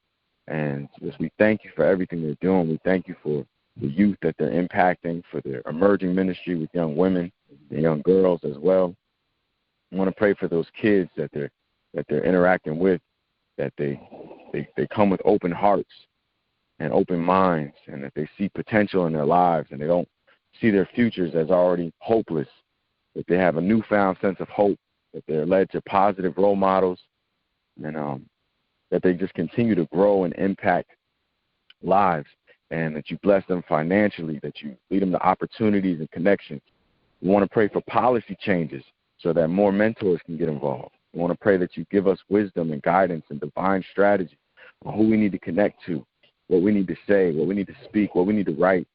and just we thank you for everything they're doing. We thank you for the youth that they're impacting, for their emerging ministry with young women and young girls as well. I want to pray for those kids that they're interacting with, that they come with open hearts and open minds, and that they see potential in their lives and they don't see their futures as already hopeless, that they have a newfound sense of hope, that they're led to positive role models, and that they just continue to grow and impact lives, and that you bless them financially, that you lead them to opportunities and connections. We want to pray for policy changes so that more mentors can get involved. We want to pray that you give us wisdom and guidance and divine strategy on who we need to connect to, what we need to say, what we need to speak, what we need to write,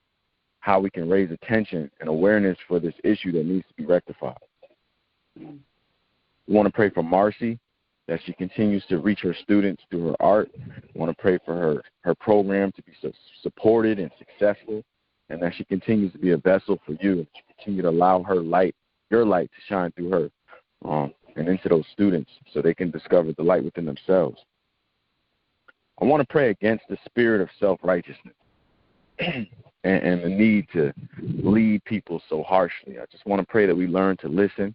how we can raise attention and awareness for this issue that needs to be rectified. We We want to pray for Marcy, that she continues to reach her students through her art. We want to pray for her program to be supported and successful, and that she continues to be a vessel for you, and you continue to allow her light, your light, to shine through her and into those students so they can discover the light within themselves. I want to pray against the spirit of self-righteousness and the need to lead people so harshly. I just want to pray that we learn to listen,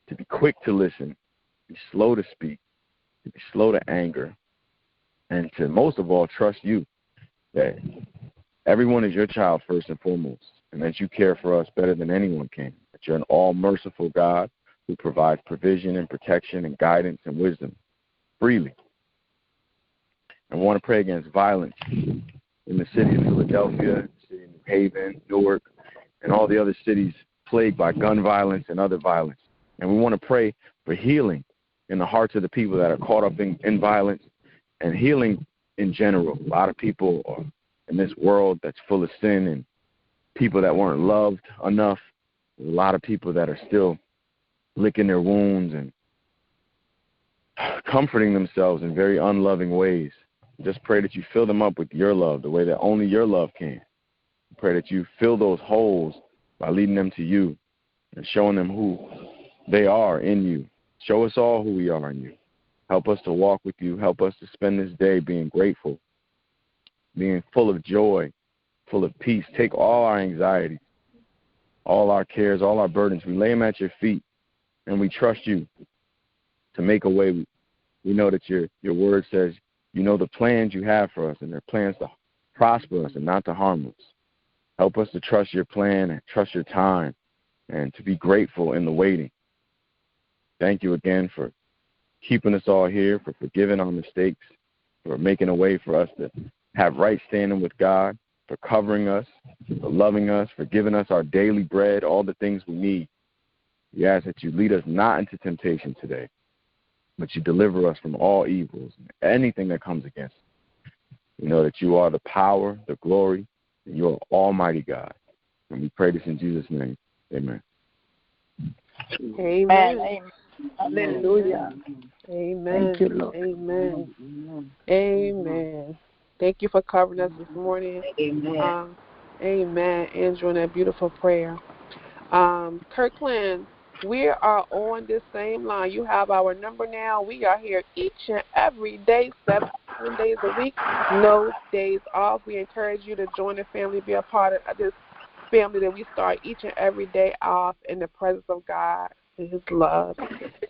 to be quick to listen, be slow to speak, to be slow to anger, and to, most of all, trust you, that everyone is your child first and foremost, and that you care for us better than anyone can, that you're an all-merciful God who provides provision and protection and guidance and wisdom freely. And we want to pray against violence in the city of Philadelphia, the city of New Haven, Newark, and all the other cities plagued by gun violence and other violence. And we want to pray for healing in the hearts of the people that are caught up in violence, and healing in general. A lot of people are in this world that's full of sin and people that weren't loved enough. There's a lot of people that are still licking their wounds and comforting themselves in very unloving ways. Just pray that you fill them up with your love, the way that only your love can. Pray that you fill those holes by leading them to you and showing them who they are in you. Show us all who we are in you. Help us to walk with you. Help us to spend this day being grateful, being full of joy, full of peace. Take all our anxieties, all our cares, all our burdens. We lay them at your feet, and we trust you to make a way. We know that your word says you know the plans you have for us, and they're plans to prosper us and not to harm us. Help us to trust your plan and trust your time, and to be grateful in the waiting. Thank you again for keeping us all here, for forgiving our mistakes, for making a way for us to have right standing with God, for covering us, for loving us, for giving us our daily bread, all the things we need. We ask that you lead us not into temptation today, but you deliver us from all evils, anything that comes against us. We know that you are the power, the glory, and you are Almighty God. And we pray this in Jesus' name. Amen. Amen. Hallelujah. Amen. Thank you, Lord. Amen. Amen. Thank you for covering us this morning. Amen. Amen. Andrew, in that beautiful prayer. Kirkland, we are on this same line. You have our number now. We are here each and every day, 7 days a week, no days off. We encourage you to join the family, be a part of this family that we start each and every day off in the presence of God and His love.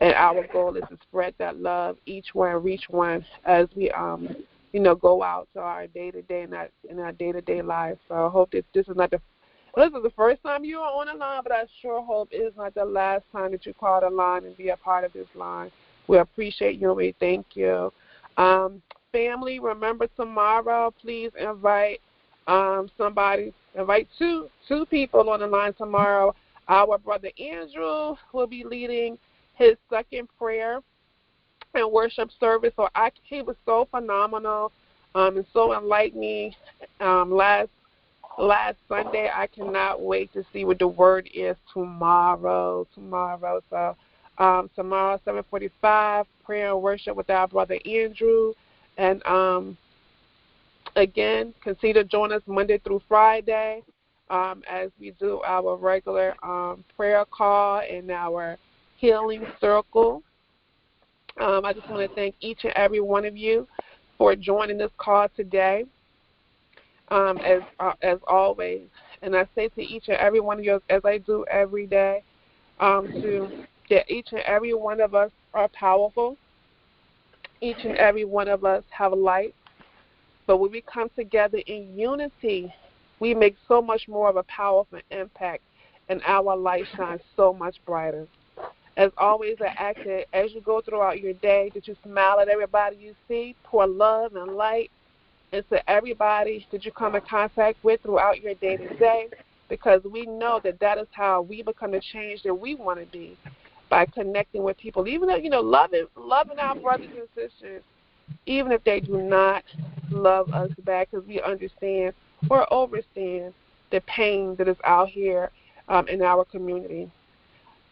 And our goal is to spread that love, each one, reach one, as we go out to our day-to-day in our day-to-day life. So I hope that this is the first time you are on the line, but I sure hope it is not the last time that you call the line and be a part of this line. We appreciate you and we thank you. Family, remember tomorrow, please invite somebody. Invite two people on the line tomorrow. Our brother Andrew will be leading his second prayer and worship service. So he was so phenomenal and so enlightening last Sunday. I cannot wait to see what the word is tomorrow. So tomorrow, 7:45, prayer and worship with our brother Andrew. And again, consider join us Monday through Friday as we do our regular prayer call and our healing circle. I just want to thank each and every one of you for joining this call today. As always, and I say to each and every one of you, as I do every day, that each and every one of us are powerful. Each and every one of us have light. But when we come together in unity, we make so much more of a powerful impact, and our light shines so much brighter. As always, I ask that as you go throughout your day, that you smile at everybody you see, pour love and light into everybody that you come in contact with throughout your day-to-day, because we know that is how we become the change that we want to be, by connecting with people, even though, loving our brothers and sisters, even if they do not love us back, because we understand or understand the pain that is out here in our community.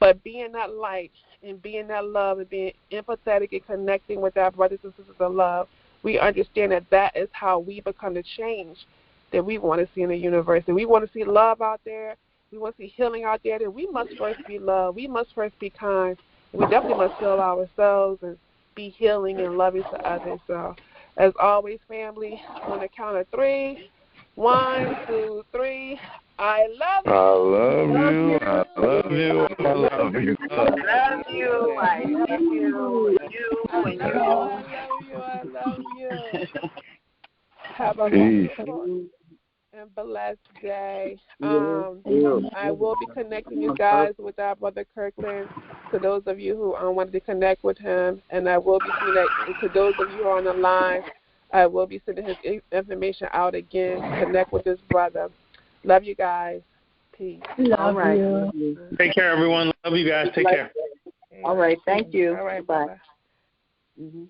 But being that light and being that love and being empathetic and connecting with our brothers and sisters in love, we understand that that is how we become the change that we want to see in the universe. And we want to see love out there. We want to see healing out there. Then we must first be love. We must first be kind. We definitely must heal ourselves and be healing and loving to others. So, as always, family, on the count of 3, 1, 2, 3. I love you. I love you. I love you. I love you. I love you. I love you. I love you. Have a wonderful and blessed day. I will be connecting you guys with our brother Kirkland, to those of you who wanted to connect with him, and I will be connecting to those of you who are on the line. I will be sending his information out again. Connect with this brother. Love you guys. Peace. All right. You. Take care, everyone. Love you guys. Take care. All right. Thank you. All right. Bye. Bye.